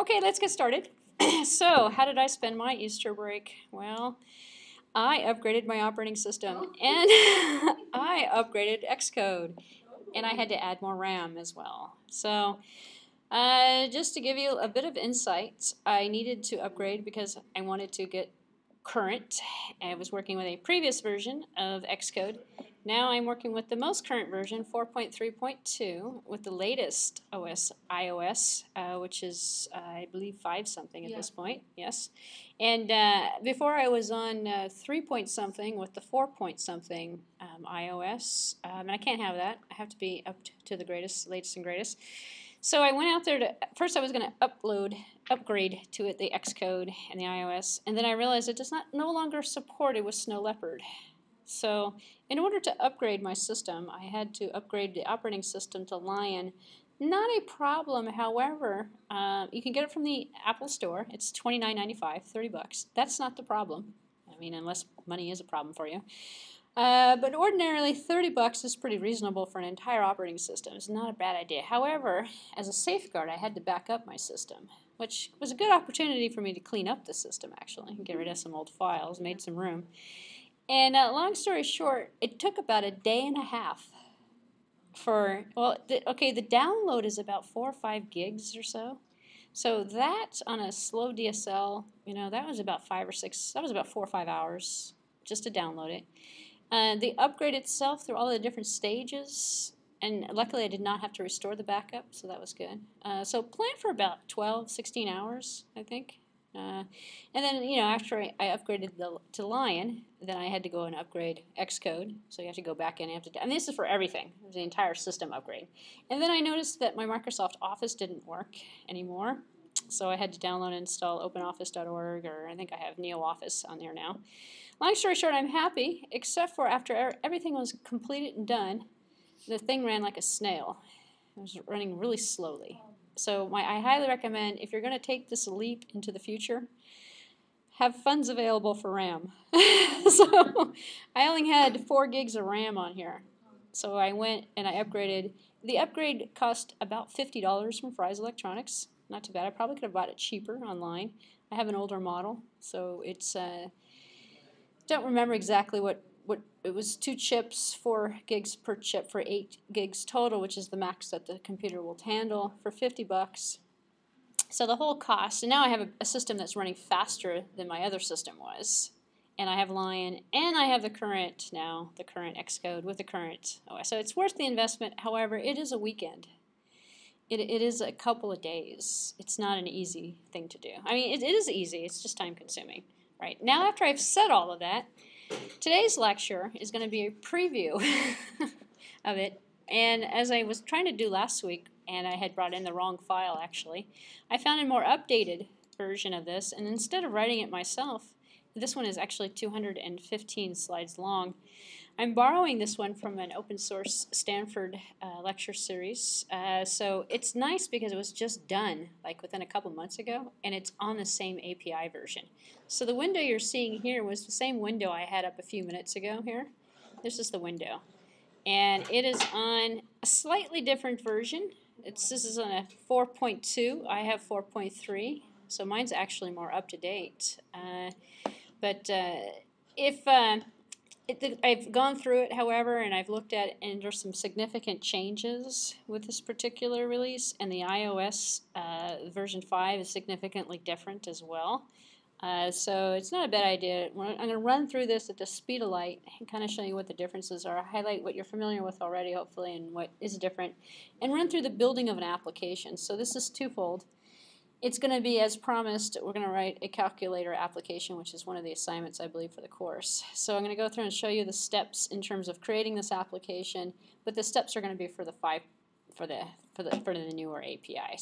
Okay, let's get started. So, how did I spend my Easter break? Well, I upgraded my operating system, and I upgraded Xcode, and I had to add more RAM as well. So, just to give you a bit of insight, I needed to upgrade because I wanted to get current. I was working with a previous version of Xcode. Now I'm working with the most current version, 4.3.2, with the latest iOS, which is, I believe, 5 something at this point. Yes. And before I was on 3 point something with the 4 point something iOS, and I can't have that. I have to be up to the latest and greatest. So I went out there to, first I was going to upgrade to it the Xcode and the iOS, and then I realized it does no longer support it with Snow Leopard. So in order to upgrade my system, I had to upgrade the operating system to Lion. Not a problem, however, you can get it from the Apple Store. It's $29.95, 30 bucks. That's not the problem. I mean, unless money is a problem for you. But ordinarily, 30 bucks is pretty reasonable for an entire operating system. It's not a bad idea. However, as a safeguard, I had to back up my system, which was a good opportunity for me to clean up the system, actually, and get rid of some old files, made some room. And long story short, it took about a day and a half for, well, the download is about 4 or 5 gigs or so. So that on a slow DSL, that was about 5 or 6, that was about 4 or 5 hours just to download it. The upgrade itself through all the different stages, and luckily I did not have to restore the backup, so that was good. So plan for about 12, 16 hours, I think. And then, after I upgraded to Lion, then I had to go and upgrade Xcode. So you have to go back in and this is for everything. It was the entire system upgrade. And then I noticed that my Microsoft Office didn't work anymore. So I had to download and install openoffice.org, or I think I have NeoOffice on there now. Long story short, I'm happy, except for after everything was completed and done, the thing ran like a snail. It was running really slowly. So I highly recommend, if you're going to take this leap into the future, have funds available for RAM. So I only had 4 gigs of RAM on here. So I went and I upgraded. The upgrade cost about $50 from Fry's Electronics. Not too bad. I probably could have bought it cheaper online. I have an older model, so it's don't remember exactly what it was. 2 chips, 4 gigs per chip for 8 gigs total, which is the max that the computer will handle, for 50 bucks. So the whole cost, and now I have a system that's running faster than my other system was, and I have Lion, and I have the current Xcode with the current OS. So it's worth the investment. However, it is a weekend. It is a couple of days. It's not an easy thing to do. I mean, it is easy. It's just time consuming. Right. Now, after I've said all of that, today's lecture is going to be a preview of it. And as I was trying to do last week, and I had brought in the wrong file, actually, I found a more updated version of this. And instead of writing it myself, this one is actually 215 slides long. I'm borrowing this one from an open source Stanford lecture series. So it's nice because it was just done like within a couple months ago, and it's on the same API version. So the window you're seeing here was the same window I had up a few minutes ago here. This is the window. And it is on a slightly different version. This is on a 4.2. I have 4.3. So mine's actually more up to date. I've gone through it, however, and I've looked at it, and there's some significant changes with this particular release, and the iOS version 5 is significantly different as well. So it's not a bad idea. I'm going to run through this at the speed of light and kind of show you what the differences are, highlight what you're familiar with already, hopefully, and what is different, and run through the building of an application. So this is twofold. It's going to be, as promised, we're going to write a calculator application, which is one of the assignments, I believe, for the course. So I'm going to go through and show you the steps in terms of creating this application, but the steps are going to be for the newer API.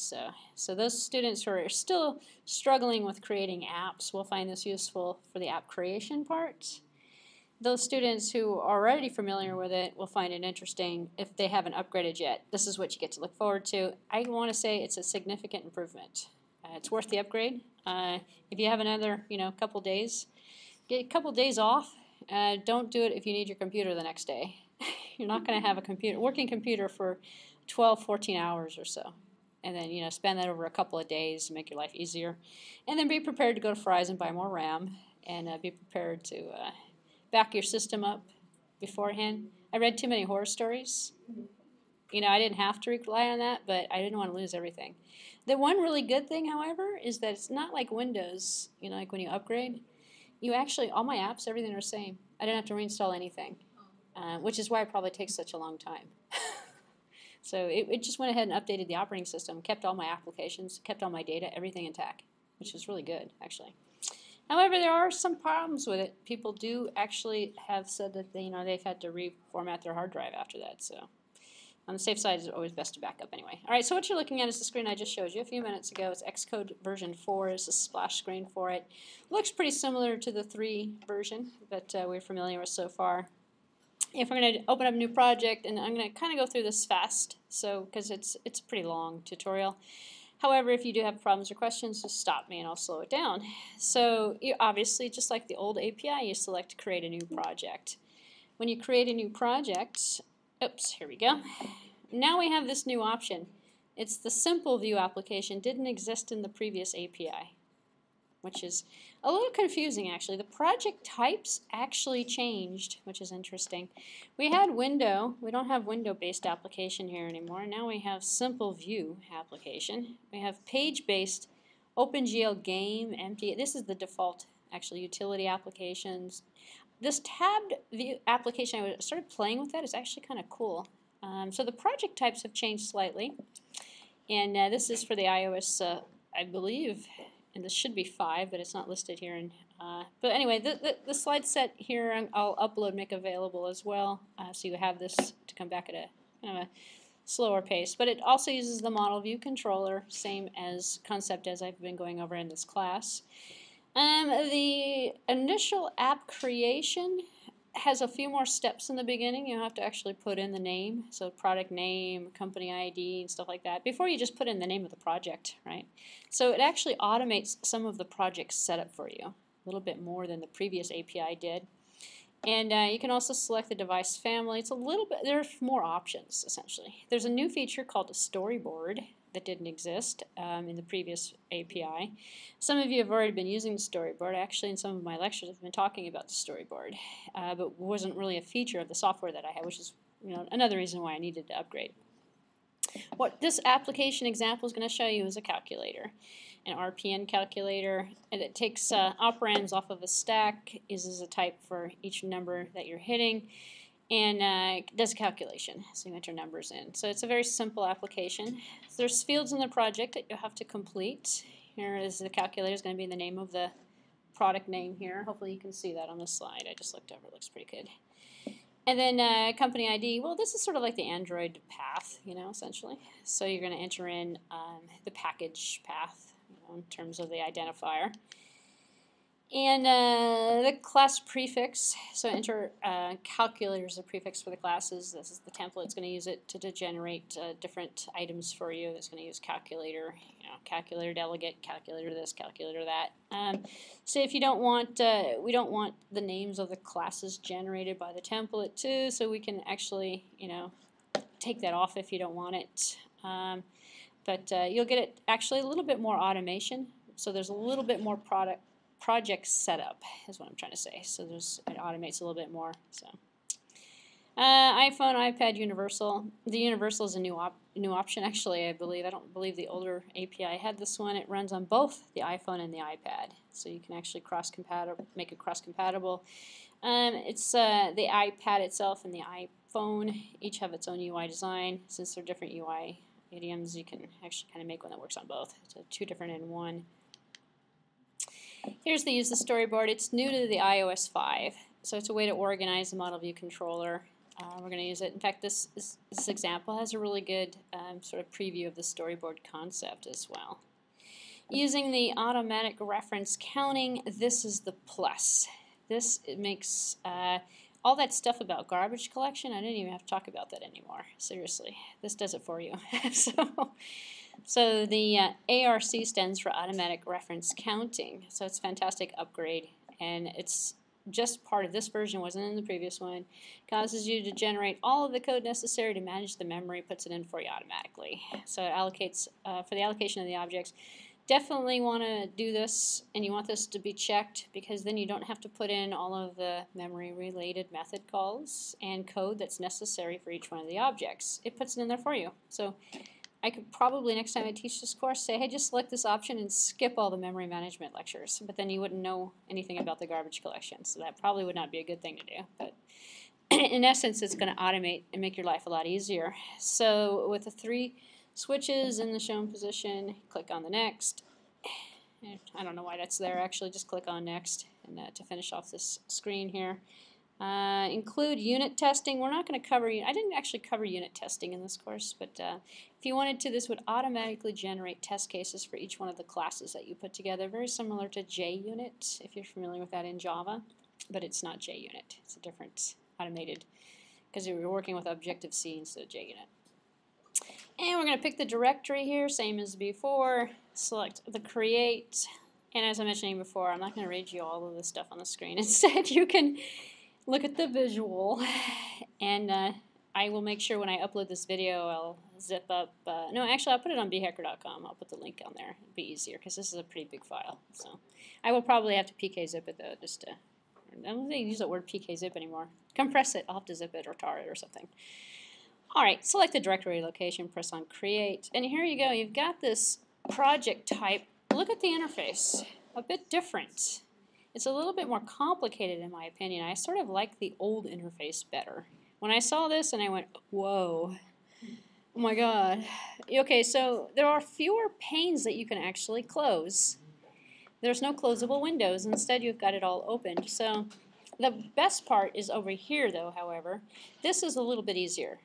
So those students who are still struggling with creating apps will find this useful for the app creation part. Those students who are already familiar with it will find it interesting if they haven't upgraded yet. This is what you get to look forward to. I want to say it's a significant improvement. It's worth the upgrade. If you have another, couple days, get a couple days off. Don't do it if you need your computer the next day. You're not going to have a working computer for 12, 14 hours or so. and then spend that over a couple of days to make your life easier, and then be prepared to go to Fry's and buy more RAM, and be prepared to back your system up beforehand. I read too many horror stories. I didn't have to rely on that, but I didn't want to lose everything. The one really good thing, however, is that it's not like Windows, like when you upgrade. You actually, all my apps, everything are the same. I didn't have to reinstall anything, which is why it probably takes such a long time. So it just went ahead and updated the operating system, kept all my applications, kept all my data, everything intact, which was really good, actually. However, there are some problems with it. People do actually have said that they've had to reformat their hard drive after that. So on the safe side, it's always best to back up anyway. All right, so what you're looking at is the screen I just showed you a few minutes ago. It's Xcode version 4. It's a splash screen for it. Looks pretty similar to the 3 version that we're familiar with so far. If we're going to open up a new project, and I'm going to kind of go through this fast, because it's a pretty long tutorial. However, if you do have problems or questions, just stop me and I'll slow it down. So you obviously, just like the old API, you select create a new project. When you create a new project, oops, here we go. Now we have this new option. It's the simple view application. Didn't exist in the previous API, which is a little confusing actually. The project types actually changed, which is interesting. We had window. We don't have window-based application here anymore. Now we have simple view application. We have page-based OpenGL game empty. This is the default actually utility applications. This tabbed view application, I started playing with that. It's actually kind of cool. So the project types have changed slightly. And this is for the iOS, I believe, and this should be 5, but it's not listed here. But anyway, the slide set here I'll upload, make available as well, so you have this to come back at a kind of a slower pace. But it also uses the model view controller, same as concept as I've been going over in this class. The initial app creation has a few more steps in the beginning. You have to actually put in the name, so product name, company ID, and stuff like that, before you just put in the name of the project, right? So it actually automates some of the project setup for you, a little bit more than the previous API did. And you can also select the device family. It's a little bit, there's more options, essentially. There's a new feature called a Storyboard that didn't exist in the previous API. Some of you have already been using the Storyboard. Actually, in some of my lectures, I've been talking about the Storyboard, but wasn't really a feature of the software that I had, which is another reason why I needed to upgrade. What this application example is going to show you is a calculator, an RPN calculator, and it takes operands off of a stack, uses a type for each number that you're hitting, and does a calculation, so you enter numbers in. So it's a very simple application. So there's fields in the project that you'll have to complete. Here is the calculator, is going to be the name of the product name here. Hopefully you can see that on the slide. I just looked over, it looks pretty good. And then company ID, well, this is sort of like the Android path, essentially. So you're going to enter in the package path, in terms of the identifier. And the class prefix, so enter calculator as a prefix for the classes. This is the template. It's going to use it to generate different items for you. It's going to use calculator, calculator delegate, calculator this, calculator that. So if you don't want, we don't want the names of the classes generated by the template too, so we can actually, take that off if you don't want it. But you'll get it actually a little bit more automation. So there's a little bit more project setup is what I'm trying to say. So it automates a little bit more. So iPhone, iPad, Universal. The Universal is a new option actually, I believe. I don't believe the older API had this one. It runs on both the iPhone and the iPad. So you can actually make it cross-compatible. It's the iPad itself and the iPhone each have its own UI design. Since they're different UI idioms, you can actually kind of make one that works on both. So 2 different in one. Here's use the Storyboard. It's new to the iOS 5, so it's a way to organize the model view controller. We're going to use it. In fact, this example has a really good sort of preview of the Storyboard concept as well. Using the automatic reference counting, this is the plus. It makes all that stuff about garbage collection, I didn't even have to talk about that anymore. Seriously, this does it for you. So the ARC stands for Automatic Reference Counting. So it's a fantastic upgrade, and it's just part of this version, wasn't in the previous one. Causes you to generate all of the code necessary to manage the memory, puts it in for you automatically. So it allocates, for the allocation of the objects. Definitely want to do this, and you want this to be checked, because then you don't have to put in all of the memory-related method calls and code that's necessary for each one of the objects. It puts it in there for you. So I could probably, next time I teach this course, say, hey, just select this option and skip all the memory management lectures. But then you wouldn't know anything about the garbage collection, so that probably would not be a good thing to do. But in essence, it's going to automate and make your life a lot easier. So with the 3 switches in the shown position, click on the next. I don't know why that's there, actually. Just click on next and to finish off this screen here. Include unit testing. We're not going to cover, I didn't actually cover unit testing in this course, but if you wanted to, this would automatically generate test cases for each one of the classes that you put together, very similar to JUnit, if you're familiar with that in Java, but it's not JUnit. It's a different automated, because we were working with Objective-C instead of JUnit. And we're going to pick the directory here, same as before, select the create, and as I mentioned before, I'm not going to read you all of this stuff on the screen. Instead, you can look at the visual, and I will make sure when I upload this video I'll zip up, no, actually I'll put it on bhacker.com. I'll put the link on there. It'll be easier because this is a pretty big file. So I will probably have to pkzip it though, just to, I don't think they use that word pkzip anymore. Compress it, I'll have to zip it or tar it or something. Alright, select the directory location, press on create, and here you go, you've got this project type. Look at the interface, a bit different. It's a little bit more complicated in my opinion. I sort of like the old interface better. When I saw this and I went, whoa, oh my god. Okay, so there are fewer panes that you can actually close. There's no closable windows. Instead, you've got it all opened. So the best part is over here though, however. This is a little bit easier,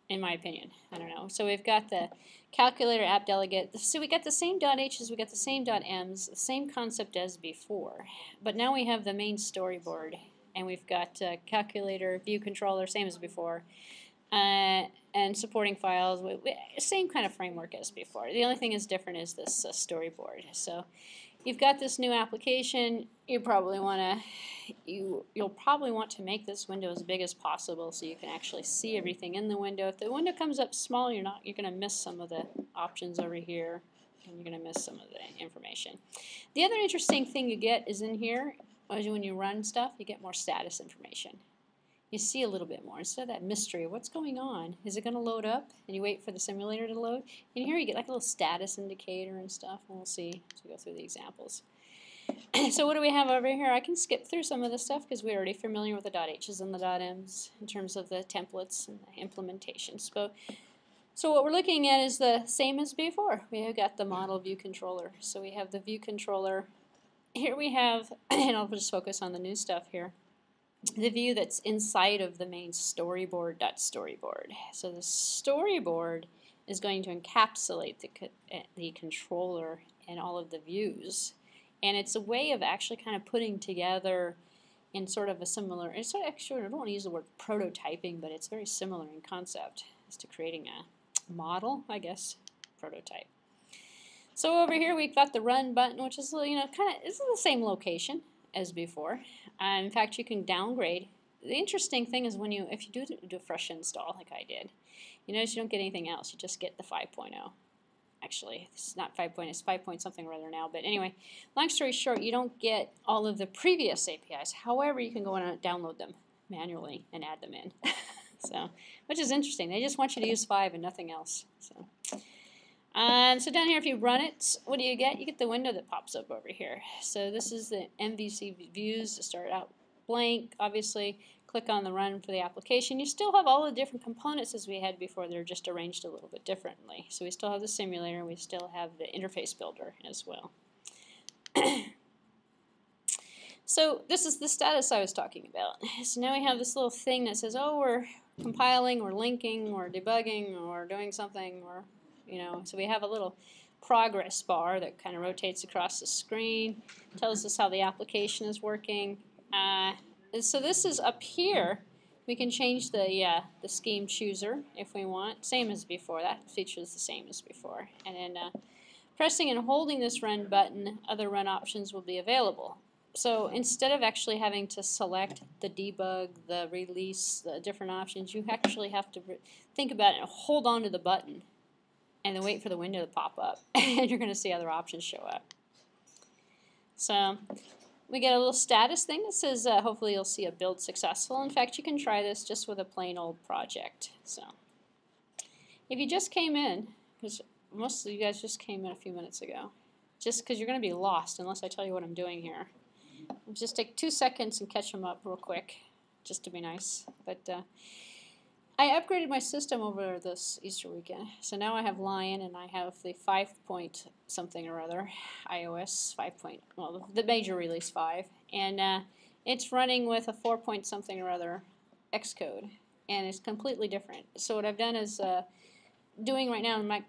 in my opinion. I don't know. So we've got the calculator app delegate. So we got the same .h's, we got the same .m's, the same concept as before. But now we have the main storyboard, and we've got calculator, view controller, same as before, and supporting files, same kind of framework as before. The only thing is different is this storyboard. So you've got this new application. You probably want to, you'll probably want to make this window as big as possible so you can actually see everything in the window. If the window comes up small, you're going to miss some of the options over here, and you're going to miss some of the information. The other interesting thing you get is in here, when you run stuff, you get more status information. You see a little bit more. Instead of that mystery of what's going on, is it going to load up? And you wait for the simulator to load. And here you get like a little status indicator and stuff, and we'll see as we go through the examples. So what do we have over here? I can skip through some of this stuff because we're already familiar with the .h's and the .m's in terms of the templates and the implementations. So what we're looking at is the same as before. We have got the model view controller. So we have the view controller. Here we have, and I'll just focus on the new stuff here, the view that's inside of the main storyboard.storyboard. So the storyboard is going to encapsulate the controller and all of the views. And it's a way of actually kind of putting together in sort of a similar, it's sort of, actually, I don't want to use the word prototyping, but it's very similar in concept as to creating a model, I guess, prototype. So over here we've got the run button, which is, kind of, it's in the same location as before. In fact, you can downgrade. The interesting thing is if you do a fresh install like I did, you notice you don't get anything else. You just get the 5.0. Actually, it's not 5.0, it's 5 point something or other now. But anyway, long story short, you don't get all of the previous APIs. However, you can go and download them manually and add them in. So, which is interesting. They just want you to use 5 and nothing else. So down here, if you run it, what do you get? You get the window that pops up over here. So this is the MVC views to start out blank. Obviously, click on the run for the application. You still have all the different components as we had before. They're just arranged a little bit differently. So we still have the simulator. We still have the interface builder as well. So this is the status I was talking about. So now we have this little thing that says, oh, we're compiling, we're linking, we're debugging, or doing something, or so we have a little progress bar that kind of rotates across the screen, tells us how the application is working. And so this is up here. We can change the scheme chooser if we want, same as before. That feature is the same as before. And then pressing and holding this run button, other run options will be available. So instead of actually having to select the debug, the release, the different options, you actually have to think about it and hold on to the button and then wait for the window to pop up. And you're going to see other options show up. So we get a little status thing that says hopefully you'll see a build successful. In fact, you can try this just with a plain old project. So if you just came in, because most of you guys just came in a few minutes ago, just because you're going to be lost unless I tell you what I'm doing here. Just take 2 seconds and catch them up real quick, just to be nice. But I upgraded my system over this Easter weekend. So now I have Lion and I have the 5 point something or other, iOS 5 point, well, the major release 5. And it's running with a 4 point something or other Xcode. And it's completely different. So what I've done is doing right now, I'm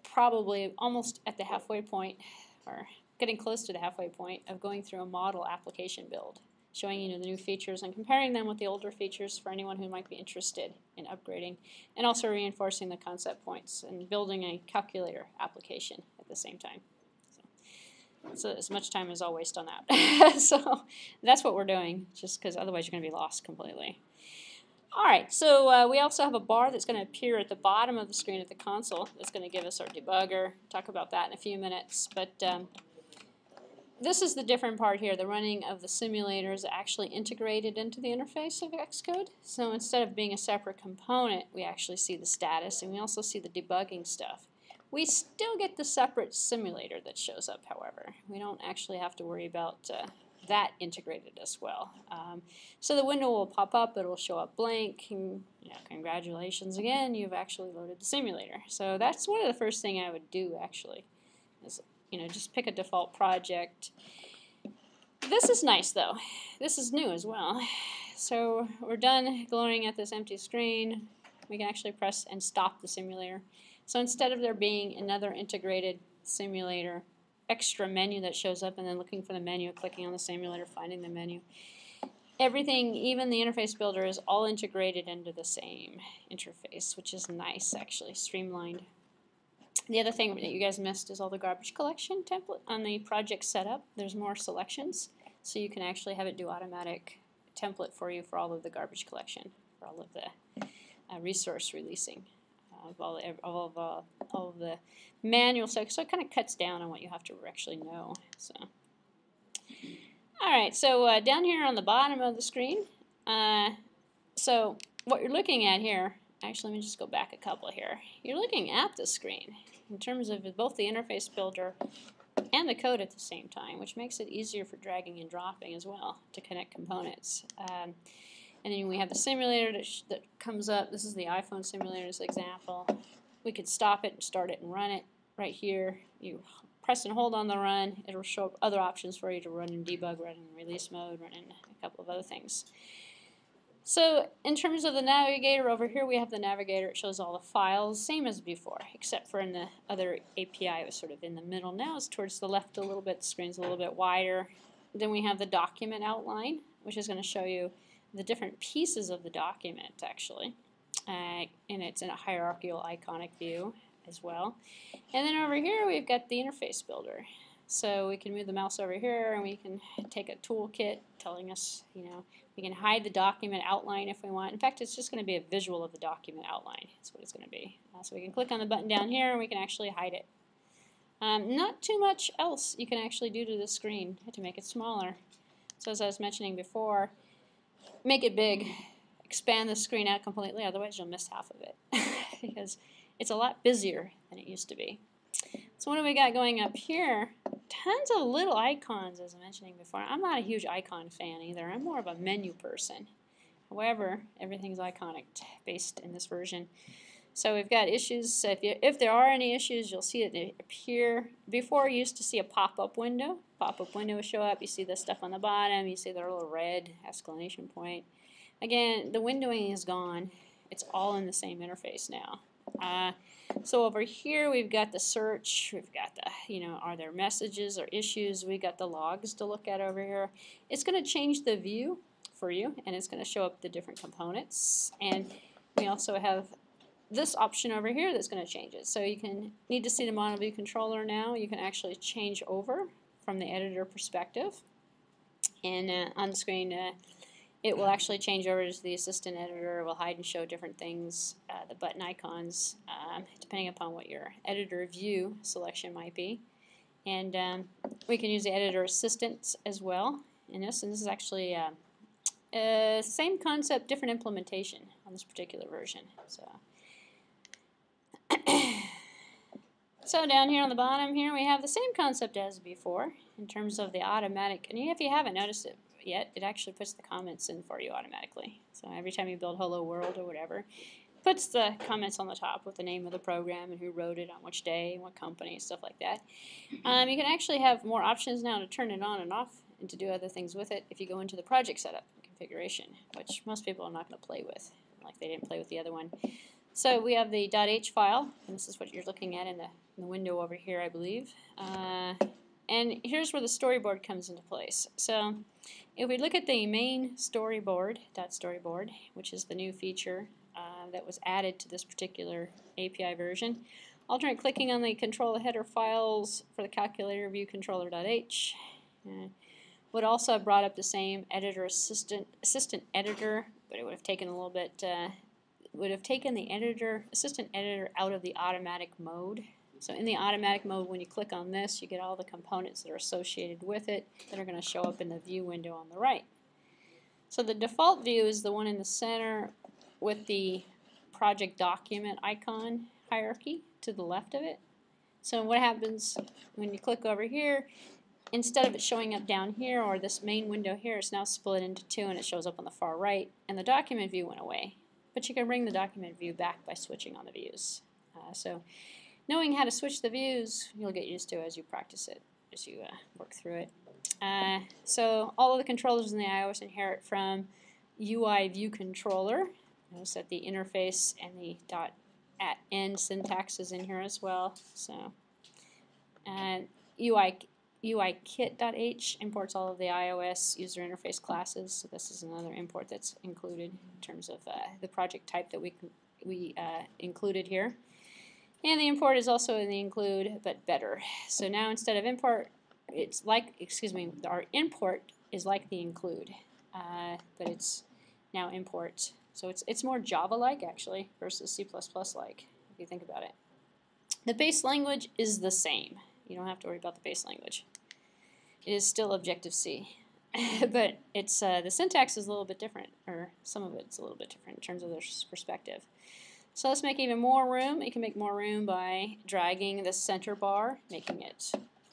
probably almost at the halfway point, or getting close to the halfway point of going through a model application build, showing you the new features and comparing them with the older features for anyone who might be interested in upgrading, and also reinforcing the concept points and building a calculator application at the same time. So as much time as I'll waste on that. So that's what we're doing, just because otherwise you're going to be lost completely. Alright, so we also have a bar that's going to appear at the bottom of the screen at the console. That's going to give us our debugger. Talk about that in a few minutes. But this is the different part here. The running of the simulator is actually integrated into the interface of Xcode. So instead of being a separate component, we actually see the status, and we also see the debugging stuff. We still get the separate simulator that shows up, however. We don't actually have to worry about that integrated as well. So the window will pop up, it will show up blank, and congratulations again, you've actually loaded the simulator. So that's one of the first things I would do actually, is just pick a default project. This is nice though. This is new as well. So we're done glaring at this empty screen. We can actually press and stop the simulator. So instead of there being another integrated simulator extra menu that shows up and then looking for the menu, clicking on the simulator, finding the menu, everything, even the interface builder, is all integrated into the same interface, which is nice actually, streamlined. The other thing that you guys missed is all the garbage collection template on the project setup. There's more selections, so you can actually have it do automatic template for you for all of the garbage collection, for all of the resource releasing, of all of the manual stuff. So it kind of cuts down on what you have to actually know. So, all right. So down here on the bottom of the screen, so what you're looking at here. Actually, let me just go back a couple here. You're looking at the screen in terms of both the interface builder and the code at the same time, which makes it easier for dragging and dropping as well to connect components. And then we have the simulator that comes up. This is the iPhone simulator's example. We could stop it and start it and run it right here. You press and hold on the run. It'll show up other options for you to run in debug, run in release mode, run in a couple of other things. So in terms of the Navigator, over here we have the Navigator. It shows all the files, same as before, except for in the other API it was sort of in the middle. Now it's towards the left a little bit, the screen's a little bit wider. Then we have the document outline, which is going to show you the different pieces of the document, actually. And it's in a hierarchical iconic view as well. And then over here we've got the interface builder. So we can move the mouse over here and we can take a toolkit telling us, we can hide the document outline if we want. In fact, it's just going to be a visual of the document outline. That's what it's going to be. So we can click on the button down here and we can actually hide it. Not too much else you can actually do to the screen to make it smaller. So as I was mentioning before, make it big, expand the screen out completely, otherwise you'll miss half of it because it's a lot busier than it used to be. So what do we got going up here? Tons of little icons, as I was mentioning before. I'm not a huge icon fan either. I'm more of a menu person. However, everything's iconic based in this version. So we've got issues. So if there are any issues, you'll see it appear. Before, you used to see a pop-up window. Pop-up window will show up. You see the stuff on the bottom. You see the little red exclamation point. Again, the windowing is gone. It's all in the same interface now. So over here we've got the search, we've got the, are there messages or issues, we got the logs to look at over here. It's going to change the view for you and it's going to show up the different components, and we also have this option over here that's going to change it. So you need to see the model view controller now. You can actually change over from the editor perspective. And on the screen, it will actually change over to the assistant editor. It will hide and show different things, the button icons, depending upon what your editor view selection might be. And we can use the editor assistants as well in this. And this is actually same concept, different implementation on this particular version. So down here on the bottom here, we have the same concept as before in terms of the automatic. And if you haven't noticed it yet, it actually puts the comments in for you automatically. So every time you build Hello World or whatever, it puts the comments on the top with the name of the program and who wrote it, on which day, what company, stuff like that. You can actually have more options now to turn it on and off and to do other things with it if you go into the project setup and configuration, which most people are not going to play with, like they didn't play with the other one. So we have the .h file, and this is what you're looking at in the window over here, I believe. And here's where the storyboard comes into place. So if we look at the main storyboard, .storyboard, which is the new feature that was added to this particular API version, alternate clicking on the control header files for the calculator view controller.h would also have brought up the same editor assistant editor, but it would have taken a little bit. Would have taken the assistant editor out of the automatic mode. So in the automatic mode, when you click on this, you get all the components that are associated with it that are going to show up in the view window on the right. So the default view is the one in the center with the project document icon hierarchy to the left of it. So what happens when you click over here, instead of it showing up down here or this main window here, it's now split into two and it shows up on the far right, and the document view went away. But you can bring the document view back by switching on the views. So knowing how to switch the views, you'll get used to as you practice it, as you work through it. So all of the controllers in the iOS inherit from UI view controller. Notice that the interface and the .@end syntax is in here as well. So UIKit.h imports all of the iOS user interface classes. So this is another import that's included in terms of the project type that we included here. And the import is also in the include, but better. So now instead of import, it's like, our import is like the include, but it's now import. So it's more Java-like actually versus C++-like if you think about it. The base language is the same. You don't have to worry about the base language. It is still Objective-C, but it's the syntax is a little bit different, or some of it's a little bit different in terms of their perspective. So let's make even more room. You can make more room by dragging the center bar,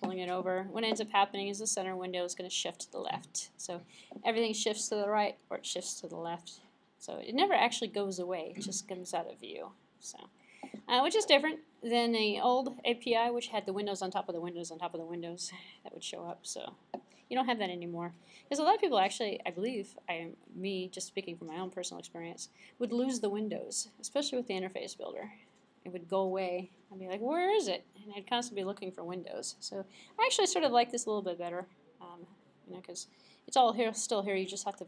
pulling it over. What ends up happening is the center window is going to shift to the left. So everything shifts to the right or it shifts to the left. So it never actually goes away. It just comes out of view. So, which is different than the old API, which had the windows on top of the windows on top of the windows that would show up. So you don't have that anymore. Because a lot of people actually, I believe, me just speaking from my own personal experience, would lose the windows, especially with the interface builder. It would go away. I'd be like, where is it? And I'd constantly be looking for windows. So I actually sort of like this a little bit better, because it's all here, still here. You just have to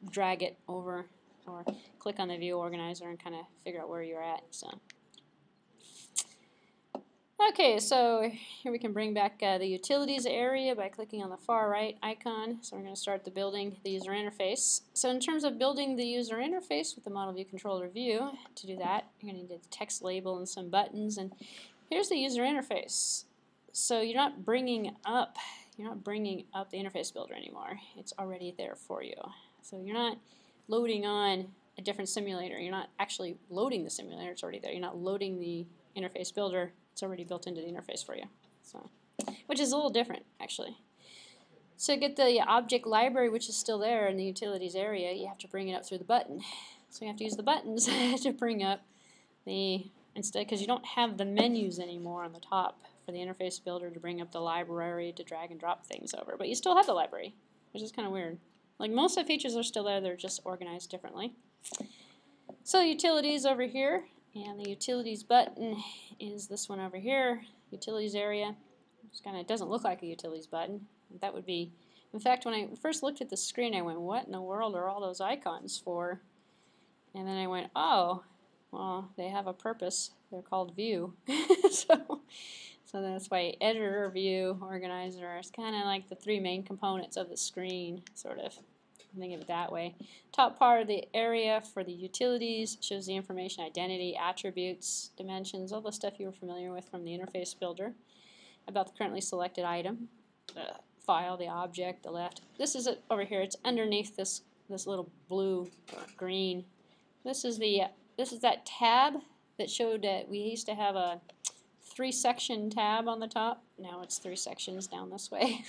drag it over or click on the view organizer and kind of figure out where you're at. So. Okay, so here we can bring back the utilities area by clicking on the far right icon. So we're going to start building the user interface. So in terms of building the user interface with the model view controller view, to do that, you're going to need the text label and some buttons. And here's the user interface. So you're not bringing up the interface builder anymore. It's already there for you. So you're not loading on a different simulator. You're not actually loading the simulator. It's already there. You're not loading the interface builder. It's already built into the interface for you, so which is a little different actually. So to get the object library, which is still there in the utilities area, you have to bring it up through the button. So you have to use the buttons to bring up instead, because you don't have the menus anymore on the top for the interface builder to bring up the library to drag and drop things over. But you still have the library, which is kind of weird. Like most of the features are still there, they're just organized differently. So utilities over here. And the utilities button is this one over here, utilities area. It doesn't look like a utilities button. That would be, in fact, when I first looked at the screen, I went, what in the world are all those icons for? And then I went, oh, well, they have a purpose. They're called view. So So that's why editor, view, organizer is kind of like the three main components of the screen, sort of. Think of it that way. Top part of the area for the utilities shows the information, identity, attributes, dimensions, all the stuff you were familiar with from the interface builder about the currently selected item, the file, the object, the left. This is it over here. It's underneath this little blue or green. This is that tab that showed that we used to have a 3-section tab on the top. Now it's 3 sections down this way.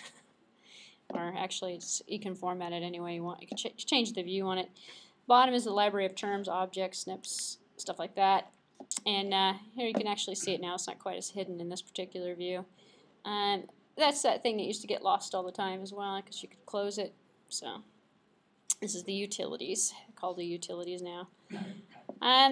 Or actually, you can format it any way you want. You can change the view on it. Bottom is the library of terms, objects, snips, stuff like that. And here you can actually see it now. It's not quite as hidden in this particular view. That's that thing that used to get lost all the time as well, because you could close it. So this is the utilities. I call the utilities now.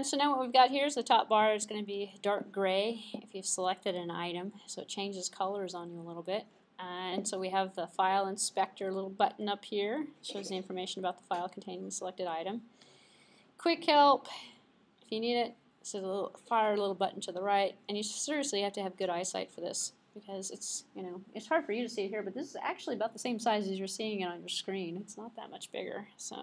So now what we've got here is the top bar is going to be dark gray if you've selected an item. So it changes colors on you a little bit. And so we have the file inspector little button up here. It shows the information about the file containing the selected item. Quick help, if you need it. So the little button to the right. And you seriously have to have good eyesight for this, because it's, it's hard for you to see it here, but this is actually about the same size as you're seeing it on your screen. It's not that much bigger. So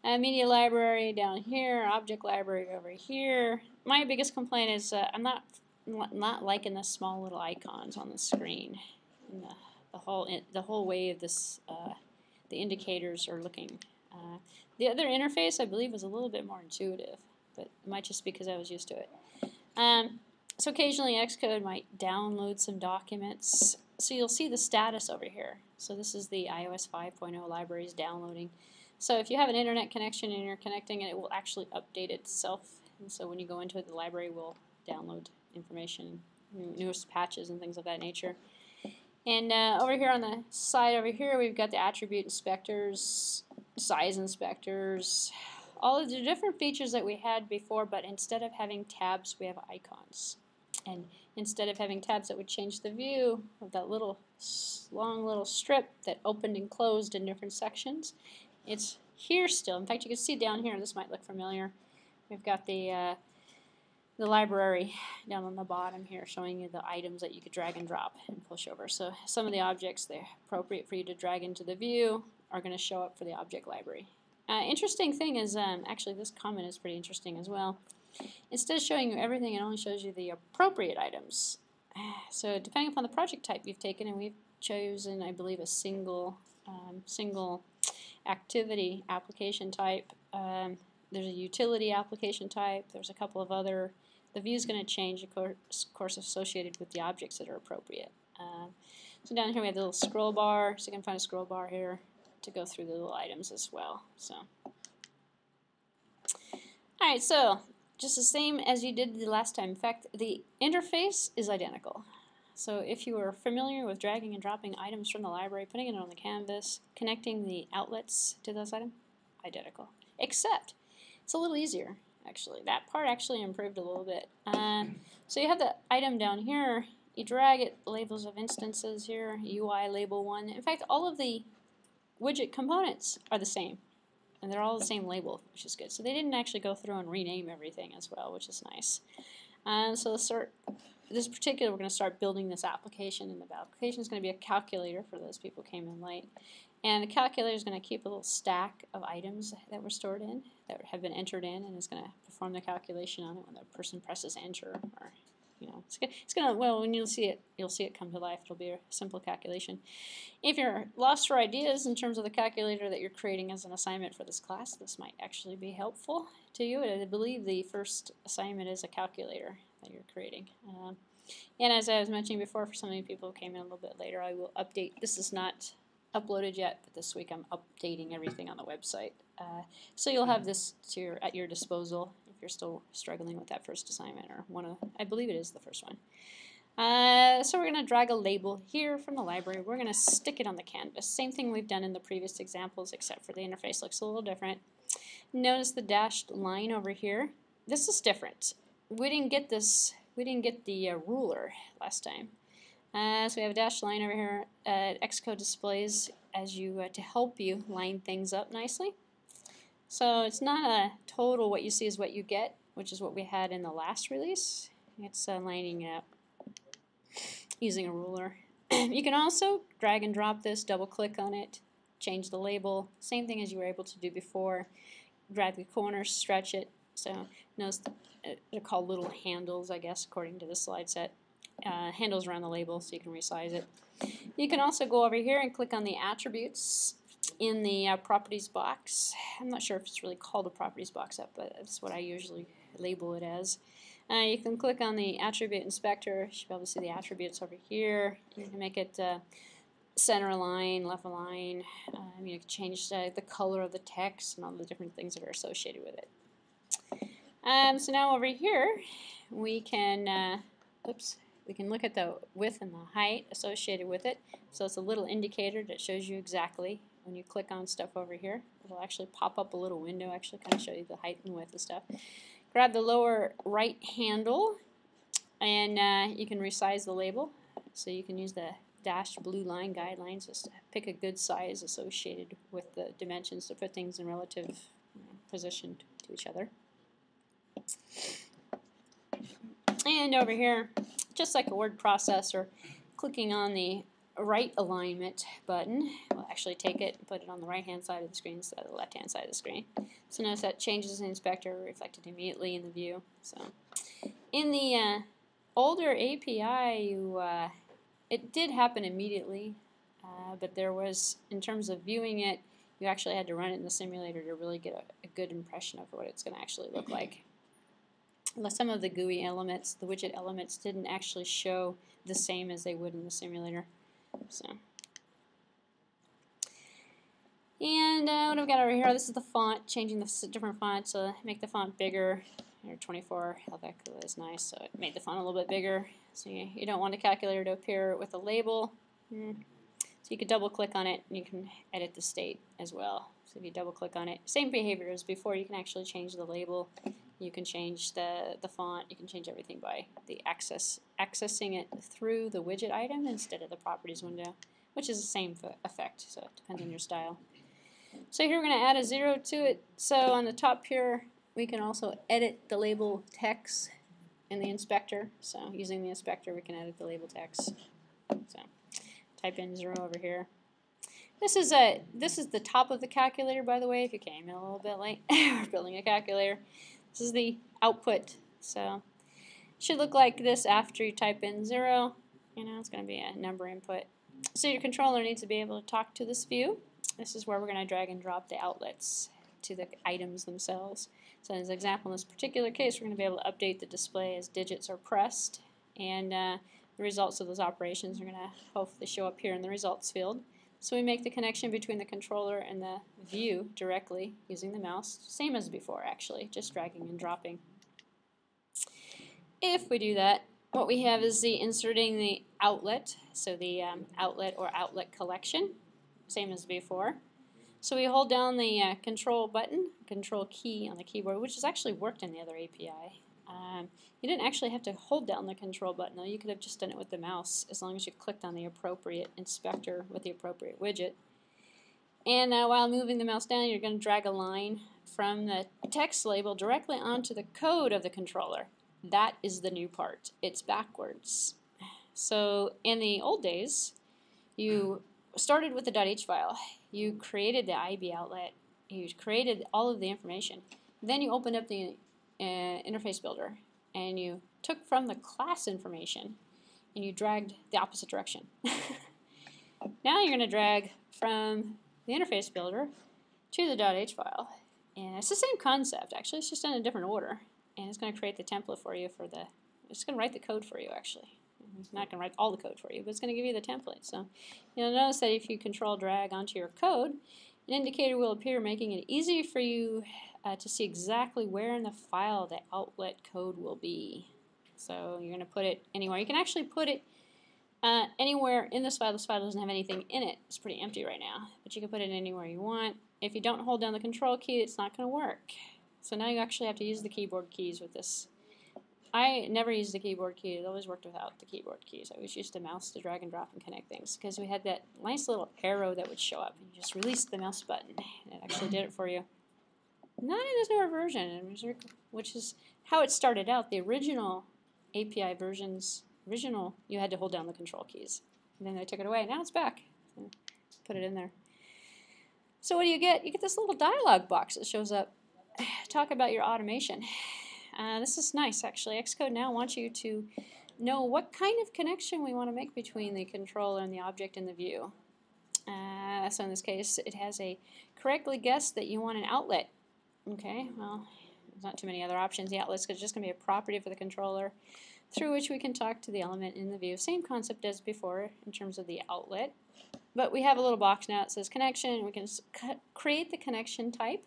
media library down here, object library over here. My biggest complaint is I'm not liking the small little icons on the screen. And the whole way of this, the indicators are looking. The other interface, I believe, was a little bit more intuitive, but it might just be because I was used to it. So occasionally Xcode might download some documents. So you'll see the status over here. So this is the iOS 5.0 libraries downloading. So if you have an internet connection and you're connecting it, it will actually update itself. And so when you go into it, the library will download information, newest patches and things of that nature. And over here on the side over here, we've got the attribute inspectors, size inspectors, all of the different features that we had before, but instead of having tabs, we have icons. And instead of having tabs that would change the view of that little long little strip that opened and closed in different sections, it's here still. In fact, you can see down here, this might look familiar. We've got the library down on the bottom here showing you the items that you could drag and drop and push over. So some of the objects that are appropriate for you to drag into the view are going to show up for the object library. Interesting thing is, actually this comment is pretty interesting as well. Instead of showing you everything, it only shows you the appropriate items. So depending upon the project type you've taken, and we've chosen, I believe, a single activity application type. There's a utility application type. There's a couple of other. The view is going to change, of course, associated with the objects that are appropriate. So down here we have the little scroll bar. So you can find a scroll bar here to go through the little items as well. So, all right. So just the same as you did the last time. In fact, the interface is identical. So if you are familiar with dragging and dropping items from the library, putting it on the canvas, connecting the outlets to those items, identical. Except it's a little easier, actually. That part actually improved a little bit. So you have the item down here. You drag it, labels of instances here, UI label 1. In fact, all of the widget components are the same. And they're all the same label, which is good. So they didn't actually go through and rename everything as well, which is nice. So this particular, we're going to start building this application, and the application is going to be a calculator for those people who came in late. And the calculator is going to keep a little stack of items that were stored in, that have been entered in, and is going to perform the calculation on it when the person presses enter. Or, it's going to, well, when you'll see it come to life. It'll be a simple calculation. If you're lost for ideas in terms of the calculator that you're creating as an assignment for this class, this might actually be helpful to you. I believe the first assignment is a calculator that you're creating. And as I was mentioning before, for some of you people who came in a little bit later, I will update. This is not uploaded yet, but this week I'm updating everything on the website. So you'll have this at your disposal if you're still struggling with that first assignment, or I believe it is the first one. So we're going to drag a label here from the library. We're going to stick it on the canvas. Same thing we've done in the previous examples, except for the interface looks a little different. Notice the dashed line over here. This is different. We didn't get this. We didn't get the ruler last time. So we have a dashed line over here. Xcode displays as you to help you line things up nicely. So it's not a total what you see is what you get, which is what we had in the last release. It's lining up using a ruler. You can also drag and drop this, double click on it, change the label, same thing as you were able to do before. Drag the corners, stretch it. So notice they're called little handles, I guess, according to the slide set. Handles around the label so you can resize it. You can also go over here and click on the attributes in the properties box. I'm not sure if it's really called a properties box up, but that's what I usually label it as. You can click on the attribute inspector. You should be able to see the attributes over here. You can make it center align, left align. You can change the color of the text and all the different things that are associated with it. So now over here we can we can look at the width and the height associated with it. So it's a little indicator that shows you exactly when you click on stuff over here. It'll actually pop up a little window, actually kind of show you the height and width and stuff. Grab the lower right handle and you can resize the label. So you can use the dashed blue line guidelines just to pick a good size associated with the dimensions to put things in relative position to each other. And over here, just like a word processor, clicking on the right alignment button will actually take it and put it on the right hand side of the screen instead of the left hand side of the screen. So notice that changes in the inspector reflected immediately in the view. So in the older API, it did happen immediately, but there was, in terms of viewing it, you actually had to run it in the simulator to really get a good impression of what it's going to actually look like. Some of the GUI elements, the widget elements, didn't actually show the same as they would in the simulator. So, and what have we got over here? This is the font, changing the different fonts. So make the font bigger. Or 24 Helvetica is nice, so it made the font a little bit bigger. So you don't want the calculator to appear with a label. So you could double click on it and you can edit the state as well. So if you double click on it, same behavior as before, you can actually change the label. You can change the font. You can change everything by the accessing it through the widget item instead of the properties window, which is the same effect, so it depends on your style. So here we're going to add a 0 to it. So on the top here, we can also edit the label text in the inspector. So using the inspector, we can edit the label text. So type in 0 over here. This is the top of the calculator, by the way, if you came in a little bit late. We're building a calculator. This is the output. So it should look like this after you type in 0. It's going to be a number input. So your controller needs to be able to talk to this view. This is where we're going to drag and drop the outlets to the items themselves. So as an example, in this particular case, we're going to be able to update the display as digits are pressed, and the results of those operations are going to hopefully show up here in the results field. So we make the connection between the controller and the view directly using the mouse, same as before actually, just dragging and dropping. If we do that, what we have is the inserting the outlet, so the outlet or outlet collection, same as before. So we hold down the control button, control key on the keyboard, which has actually worked in the other API. You didn't actually have to hold down the control button, though. You could have just done it with the mouse as long as you clicked on the appropriate inspector with the appropriate widget. And while moving the mouse down, you're going to drag a line from the text label directly onto the code of the controller. That is the new part. It's backwards. So in the old days, you started with the .h file. You created the IB outlet. You created all of the information. Then you opened up the interface builder, and you took from the class information, and you dragged the opposite direction. Now you're going to drag from the interface builder to the .h file. And it's the same concept, actually. It's just in a different order. And it's going to create the template for you it's going to write the code for you, actually. It's not going to write all the code for you, but it's going to give you the template. So you'll notice that if you control drag onto your code, an indicator will appear, making it easy for you to see exactly where in the file the outlet code will be. So you're going to put it anywhere. You can actually put it anywhere in this file. This file doesn't have anything in it. It's pretty empty right now, but you can put it anywhere you want. If you don't hold down the control key, it's not going to work. So now you actually have to use the keyboard keys with this. I never used the keyboard key. It always worked without the keyboard keys. I always used the mouse to drag and drop and connect things because we had that nice little arrow that would show up. And you just released the mouse button, and it actually did it for you. Not in this newer version, which is how it started out. The original API versions original, you had to hold down the control keys. And then they took it away. Now it's back. So put it in there. So what do you get? You get this little dialog box that shows up. Talk about your automation. This is nice, actually. Xcode now wants you to know what kind of connection we want to make between the controller and the object in the view. So in this case, it has a correctly guessed that you want an outlet. Okay, well, there's not too many other options. The outlet's just going to be a property for the controller through which we can talk to the element in the view. Same concept as before in terms of the outlet. But we have a little box now that says connection. We can create the connection type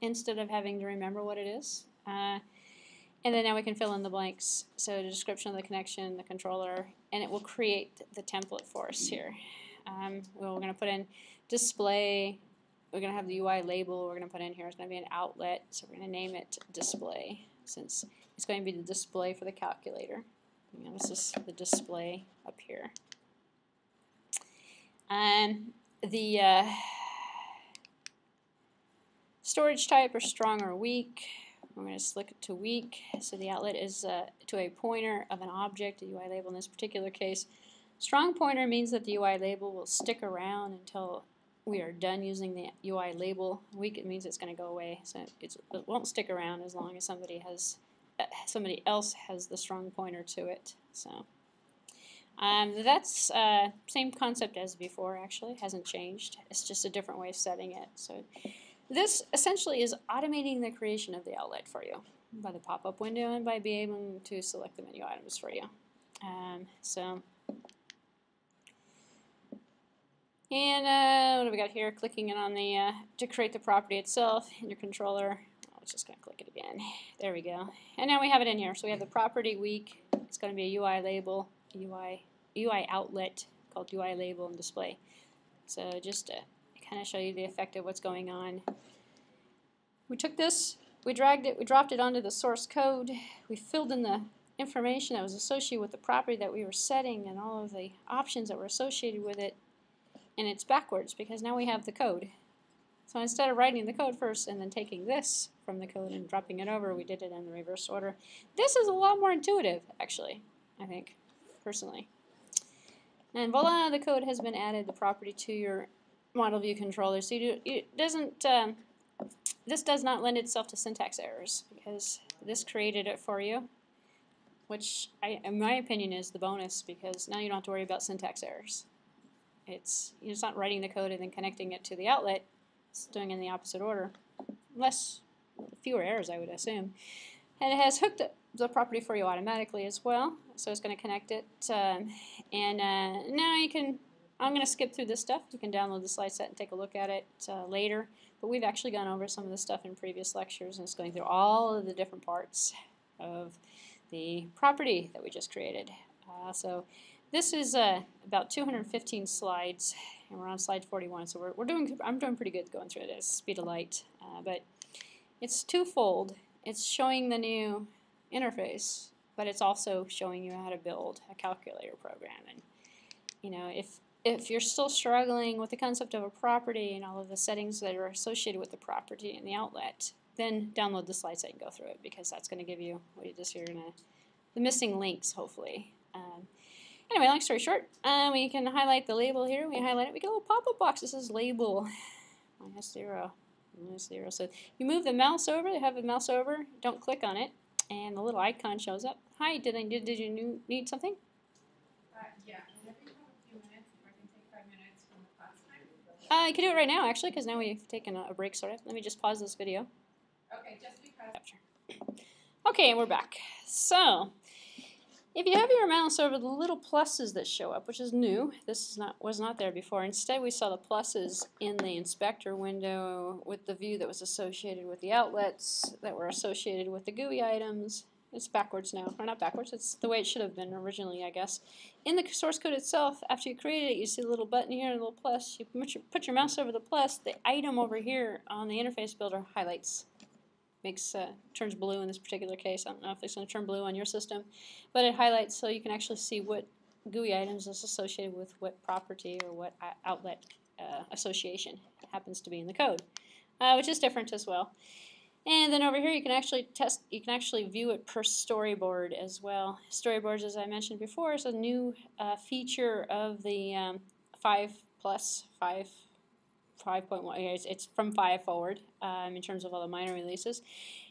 instead of having to remember what it is. And then now we can fill in the blanks. So the description of the connection, the controller, and it will create the template for us here. We're going to put in display. We're going to have the UI label we're going to put in here. It's going to be an outlet, so we're going to name it display since it's going to be the display for the calculator. You know, this is the display up here. The storage type are strong or weak. We're going to select it to weak, so the outlet is to a pointer of an object, a UI label in this particular case. Strong pointer means that the UI label will stick around until we are done using the UI label. Weak, it means it's going to go away, so it won't stick around as long as somebody else has the strong pointer to it. So that's same concept as before. Actually, hasn't changed. It's just a different way of setting it. So this essentially is automating the creation of the outlet for you by the pop-up window and by being able to select the menu items for you. What do we got here? Clicking in on the to create the property itself in your controller. I was just going to click it again. There we go. And now we have it in here. So we have the property weak. It's going to be a UI label, UI outlet called UI label and display. So just to kind of show you the effect of what's going on. We took this, we dragged it, we dropped it onto the source code. We filled in the information that was associated with the property that we were setting and all of the options that were associated with it. And it's backwards because now we have the code. So instead of writing the code first and then taking this from the code and dropping it over, we did it in the reverse order. This is a lot more intuitive, actually, I think, personally. And voila, the code has been added, the property to your model view controller. So this does not lend itself to syntax errors because this created it for you, which in my opinion is the bonus because now you don't have to worry about syntax errors. It's not writing the code and then connecting it to the outlet. It's doing it in the opposite order. Fewer errors, I would assume. And it has hooked up the property for you automatically as well. So it's going to connect it. Now you can, I'm going to skip through this stuff. You can download the slide set and take a look at it later. But we've actually gone over some of this stuff in previous lectures, and it's going through all of the different parts of the property that we just created. So this is about 215 slides, and we're on slide 41. So I'm doing pretty good going through it at speed of light. But it's twofold. It's showing the new interface, but it's also showing you how to build a calculator program. And you know, if you're still struggling with the concept of a property and all of the settings that are associated with the property and the outlet, then download the slide set and go through it because that's going to give you what you just hear in the missing links, hopefully. Anyway, long story short, we can highlight the label here. We highlight it. We get a little pop-up box that says label -0. -0. So you move the mouse over. You have the mouse over. Don't click on it, and the little icon shows up. Hi, did you need something? Yeah. Whenever you have a few minutes, if I can take 5 minutes from the class time. You can do it right now, actually, because now we've taken a break, sort of. Let me just pause this video. Okay, just because. Okay, and we're back. So, if you have your mouse over the little pluses that show up, which is new, this was not there before. Instead, we saw the pluses in the inspector window with the view that was associated with the outlets that were associated with the GUI items. It's backwards now, or not backwards, it's the way it should have been originally, I guess. In the source code itself, after you created it, you see the little button here, a little plus. You put your mouse over the plus, the item over here on the interface builder highlights. Turns blue in this particular case. I don't know if it's going to turn blue on your system, but it highlights so you can actually see what GUI items is associated with what property or what outlet association happens to be in the code, which is different as well. And then over here you can actually view it per storyboard as well. Storyboards, as I mentioned before, is a new feature of the 5.1. It's from 5 forward in terms of all the minor releases.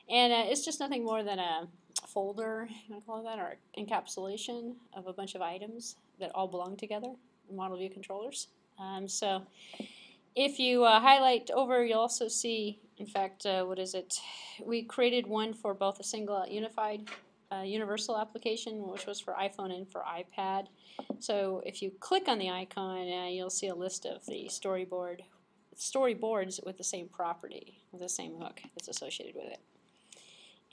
And it's just nothing more than a folder, you want to call it that, or encapsulation of a bunch of items that all belong together, model view controllers. So if you highlight over, you'll also see, in fact, what is it? We created one for both a single unified universal application, which was for iPhone and for iPad. So if you click on the icon, you'll see a list of the storyboards with the same property, with the same hook that's associated with it.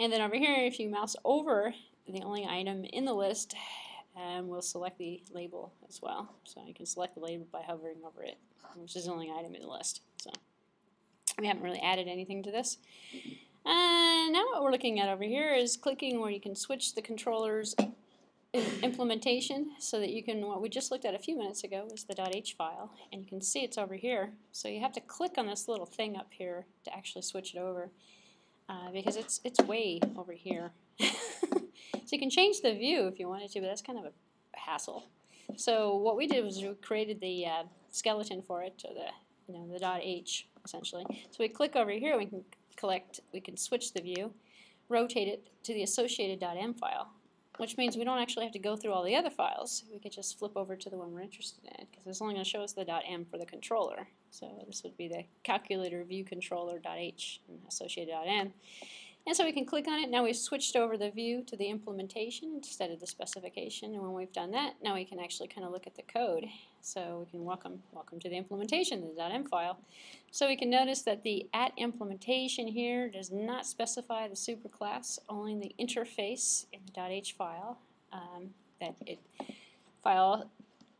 And then over here, if you mouse over the only item in the list, we'll select the label as well. So you can select the label by hovering over it, which is the only item in the list. So we haven't really added anything to this. Now what we're looking at over here is clicking where you can switch the controller's implementation so that you can, what we just looked at a few minutes ago was the .h file, and you can see it's over here. So you have to click on this little thing up here to actually switch it over. Because it's way over here. So you can change the view if you wanted to, but that's kind of a hassle. So what we did was we created the skeleton for it, or the .h essentially. So we click over here, we can switch the view, rotate it to the associated .m file, which means we don't actually have to go through all the other files. We could just flip over to the one we're interested in, because it's only going to show us the .m for the controller. So this would be the calculator view controller .h and associated .m. And so we can click on it. Now we've switched over the view to the implementation instead of the specification. And when we've done that, now we can actually kind of look at the code. So we can welcome to the implementation, the .m file. So we can notice that the @implementation here does not specify the superclass, only the interface in the .h file.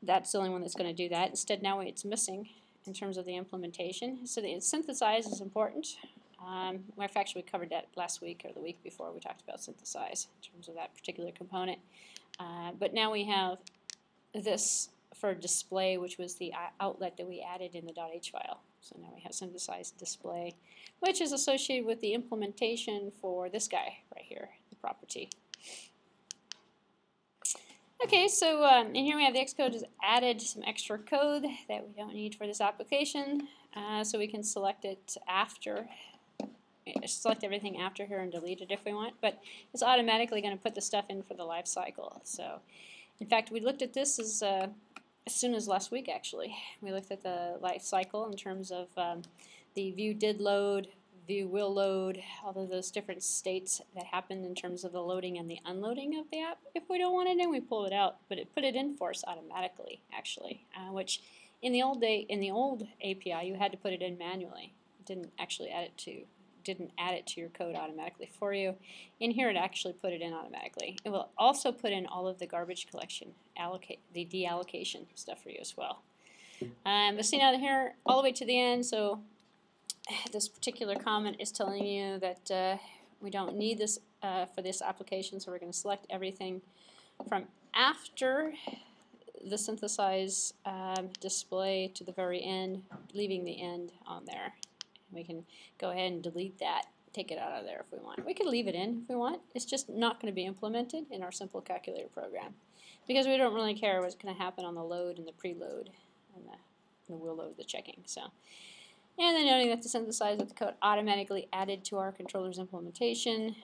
That's the only one that's going to do that. Instead, now it's missing in terms of the implementation. So the synthesize is important. Matter of fact, we covered that last week or the week before. We talked about synthesize in terms of that particular component. But now we have this for display, which was the outlet that we added in the .h file. So now we have synthesize display, which is associated with the implementation for this guy right here, the property. Okay, so in here we have the Xcode has added some extra code that we don't need for this application. So we can select it after, select everything after here and delete it if we want, but it's automatically going to put the stuff in for the life cycle. So in fact, we looked at this as soon as last week actually. We looked at the life cycle in terms of the view did load, view will load, all of those different states that happen in terms of the loading and the unloading of the app. If we don't want it in, we pull it out, but it put it in for us automatically actually, which in the old API you had to put it in manually. It didn't actually add it to your code automatically for you. In here it actually put it in automatically. It will also put in all of the garbage collection, the deallocation stuff for you as well. But see now here all the way to the end, so this particular comment is telling you that we don't need this for this application, so we're going to select everything from after the synthesize display to the very end, leaving the end on there. We can go ahead and delete that, take it out of there if we want. We can leave it in if we want. It's just not going to be implemented in our simple calculator program because we don't really care what's going to happen on the load and the preload and the will load, the checking. So, and then noting that the synthesize of the code automatically added to our controller's implementation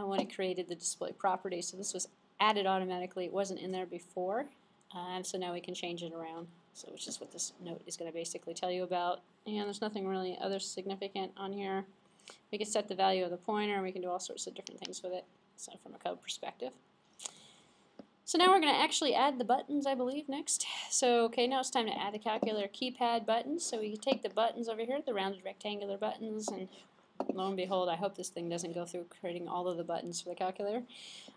when it created the display property. So this was added automatically. It wasn't in there before. So now we can change it around. So which is what this note is going to basically tell you about. And there's nothing really other significant on here. We can set the value of the pointer. We can do all sorts of different things with it. So from a code perspective. So now we're going to actually add the buttons, I believe, next. So okay, now it's time to add the calculator keypad buttons. So we can take the buttons over here, the rounded rectangular buttons, and lo and behold, I hope this thing doesn't go through creating all of the buttons for the calculator.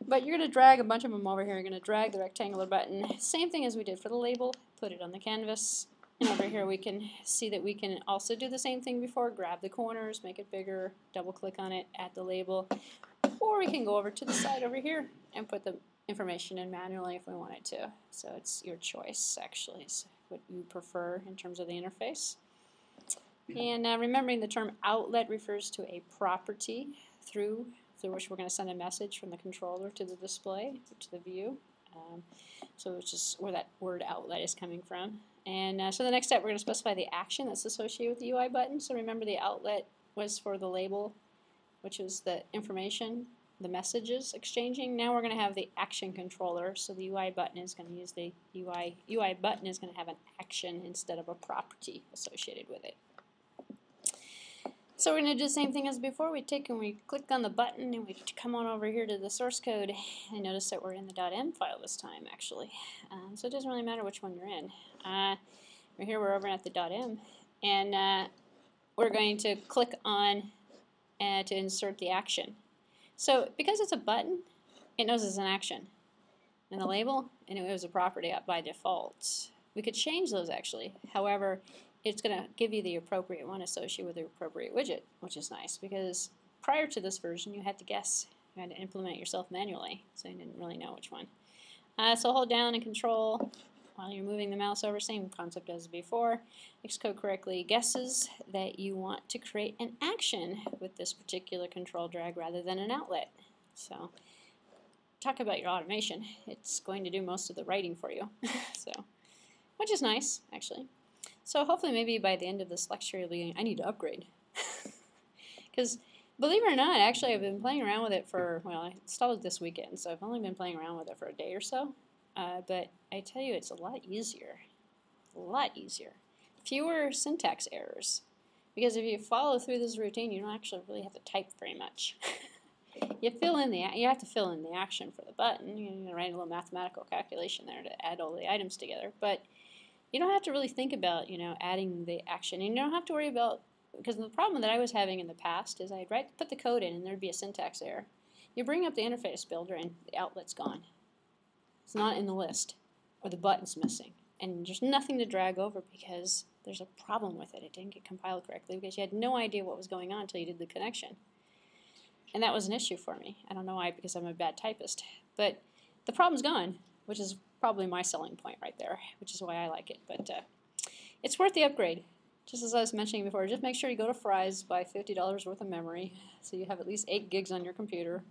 But you're going to drag a bunch of them over here. You're going to drag the rectangular button. Same thing as we did for the label. Put it on the canvas. And over here we can see that we can also do the same thing before. Grab the corners, make it bigger, double click on it, add the label. Or we can go over to the side over here and put the information in manually if we wanted to. So it's your choice actually, so what you prefer in terms of the interface. And remembering the term outlet refers to a property through which we're going to send a message from the controller to the display, to the view. So which is where that word outlet is coming from. And so the next step, we're going to specify the action that's associated with the UI button. So remember, the outlet was for the label, which is the information, the messages exchanging. Now we're going to have the action controller. So the UI button is going to use the UI button is going to have an action instead of a property associated with it. So we're going to do the same thing as before. We take and we click on the button and we come on over here to the source code and notice that we're in the .m file this time, actually. So it doesn't really matter which one you're in. We're over at the .m, and we're going to click on to insert the action. So because it's a button, it knows it's an action. And the label, and it was a property by default. We could change those actually. However, it's going to give you the appropriate one associated with the appropriate widget, which is nice because prior to this version you had to guess. You had to implement it yourself manually, so you didn't really know which one. So hold down and control while you're moving the mouse over, same concept as before. Xcode correctly guesses that you want to create an action with this particular control drag rather than an outlet. So talk about your automation. It's going to do most of the writing for you, so which is nice actually. So hopefully maybe by the end of this lecture you'll be going, I need to upgrade. Because believe it or not, actually I've been playing around with it for, well, I installed it this weekend, so I've only been playing around with it for a day or so. But I tell you, it's a lot easier. A lot easier. Fewer syntax errors. Because if you follow through this routine, you don't actually really have to type very much. You have to fill in the action for the button. You're going to write a little mathematical calculation there to add all the items together. But you don't have to really think about, adding the action. And you don't have to worry about, because the problem that I was having in the past is I'd put the code in and there'd be a syntax error. You bring up the interface builder and the outlet's gone. It's not in the list, or the button's missing. And there's nothing to drag over because there's a problem with it. It didn't get compiled correctly because you had no idea what was going on until you did the connection. And that was an issue for me. I don't know why, because I'm a bad typist. But the problem's gone, which is probably my selling point right there, which is why I like it. But it's worth the upgrade. Just as I was mentioning before, just make sure you go to Fry's, buy $50 worth of memory, so you have at least 8 gigs on your computer.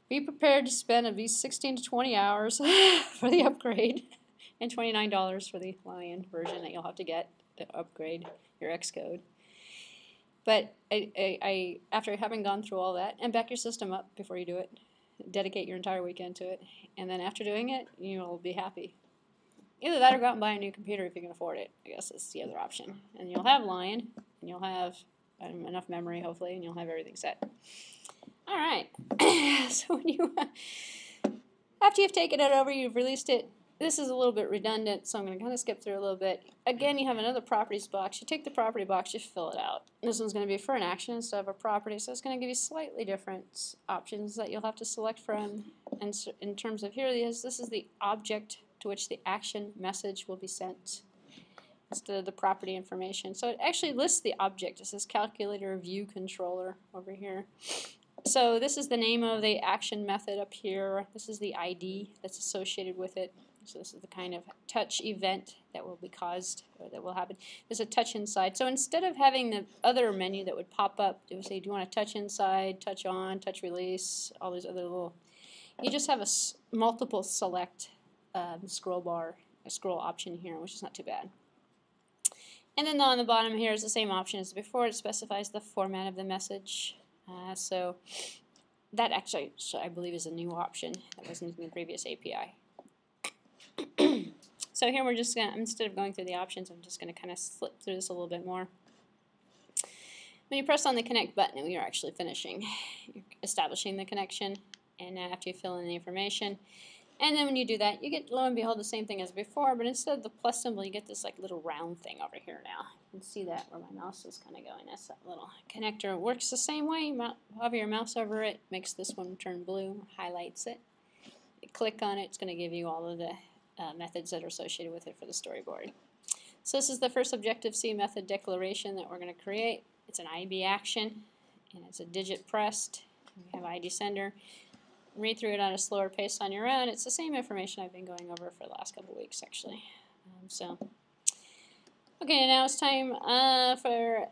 Be prepared to spend at least 16 to 20 hours for the upgrade, and $29 for the Lion version that you'll have to get to upgrade your Xcode. But after having gone through all that, and back your system up before you do it, dedicate your entire weekend to it, and then after doing it, you'll be happy. Either that or go out and buy a new computer if you can afford it. I guess that's the other option. And you'll have Lion, and you'll have enough memory, hopefully, and you'll have everything set. All right. So after you've taken it over, you've released it. This is a little bit redundant, so I'm going to kind of skip through a little bit. Again, you have another properties box. You take the property box, you fill it out. This one's going to be for an action instead of a property, so it's going to give you slightly different options that you'll have to select from. And so in terms of here, this is the object to which the action message will be sent instead of the property information. So it actually lists the object. It says calculator view controller over here. So this is the name of the action method up here. This is the ID that's associated with it. So this is the kind of touch event that will be caused, or that will happen. There's a touch inside. So instead of having the other menu that would pop up, it would say, do you want to touch inside, touch on, touch release, all these other little, you just have a multiple select scroll option here, which is not too bad. And then on the bottom here is the same option as before. It specifies the format of the message. So that actually, I believe, is a new option that wasn't in the previous API. So here we're just going to, instead of going through the options, I'm just going to kind of slip through this a little bit more. When you press on the connect button, you're actually finishing. You're establishing the connection, and after you fill in the information. And then when you do that, you get, lo and behold, the same thing as before, but instead of the plus symbol, you get this like little round thing over here now. You can see that where my mouse is kind of going. That's that little connector. It works the same way. You hover your mouse over it, makes this one turn blue, highlights it. You click on it, it's going to give you all of the methods that are associated with it for the storyboard. So this is the first Objective-C method declaration that we're going to create. It's an IB action, and it's a digit pressed. We have ID sender. Read through it at a slower pace on your own. It's the same information I've been going over for the last couple weeks, actually. So Okay, now it's time for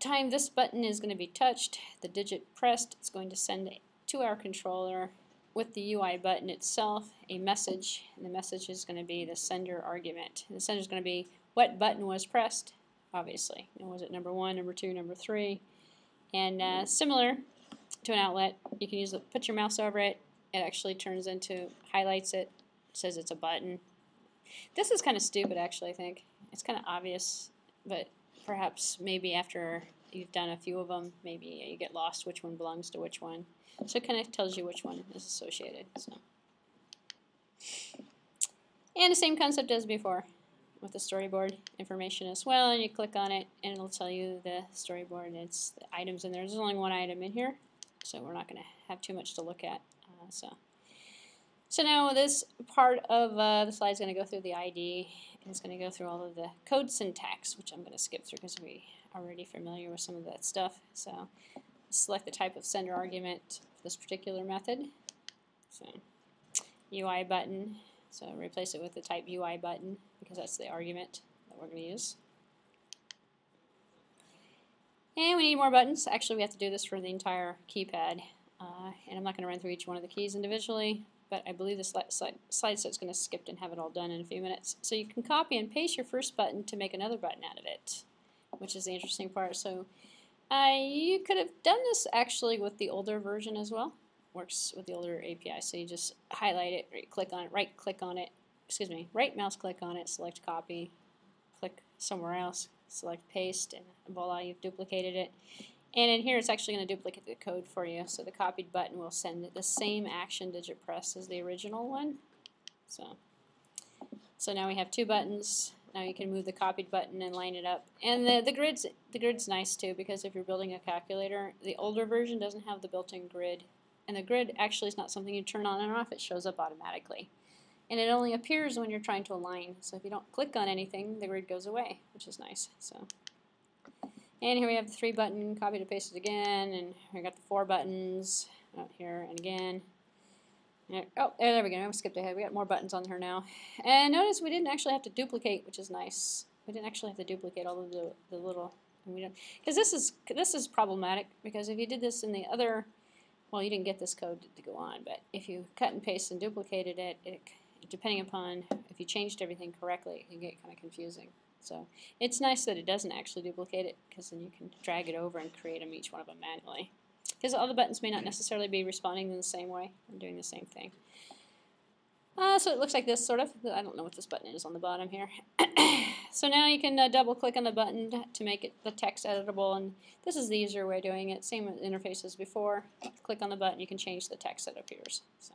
time this button is going to be touched, the digit pressed. It's going to send to our controller with the UI button itself a message, and the message is going to be the sender argument. And the sender is going to be what button was pressed, obviously. And was it number 1, number 2, number 3? And similar to an outlet, you can use put your mouse over it. It actually turns into, highlights it, says it's a button. This is kind of stupid, actually, I think. It's kind of obvious, but perhaps maybe after you've done a few of them, maybe you get lost which one belongs to which one. So it kind of tells you which one is associated. So. And the same concept as before with the storyboard information as well. And you click on it, and it'll tell you the storyboard. And it's the items in there. There's only one item in here, so we're not going to have too much to look at. So now this part of the slide is going to go through the ID, and it's going to go through all of the code syntax, which I'm going to skip through because we're already familiar with some of that stuff. So select the type of sender argument for this particular method. So UI button, so replace it with the type UI button because that's the argument that we're going to use. And we need more buttons. Actually, we have to do this for the entire keypad. And I'm not going to run through each one of the keys individually, but I believe the slide set's going to skip and have it all done in a few minutes. So you can copy and paste your first button to make another button out of it, which is the interesting part. So you could have done this actually with the older version as well. Works with the older API. So you just highlight it, right mouse click on it, select copy, click somewhere else, select paste, and voila, you've duplicated it. And in here, it's actually going to duplicate the code for you. So the copied button will send the same action digit press as the original one. So now we have 2 buttons. Now you can move the copied button and line it up. And the grid's nice too, because if you're building a calculator, the older version doesn't have the built-in grid. And the grid actually is not something you turn on and off. It shows up automatically. And it only appears when you're trying to align. So if you don't click on anything, the grid goes away, which is nice. And here we have the 3 button, copy to paste it again, and we got the 4 buttons out here and again. Oh, there we go. I skipped ahead. We got more buttons on here now. And notice we didn't actually have to duplicate, which is nice. We didn't actually have to duplicate all of the little, because this is problematic, because if you did this in the other, well, you didn't get this code to go on, but if you cut and paste and duplicated it, depending upon if you changed everything correctly, it can get kind of confusing. So it's nice that it doesn't actually duplicate it, because then you can drag it over and create them, each one of them manually. Because all the buttons may not necessarily be responding in the same way and doing the same thing. So it looks like this, sort of. I don't know what this button is on the bottom here. So now you can double click on the button to make the text editable, and this is the easier way of doing it. Same interface as before. Click on the button, you can change the text that appears. So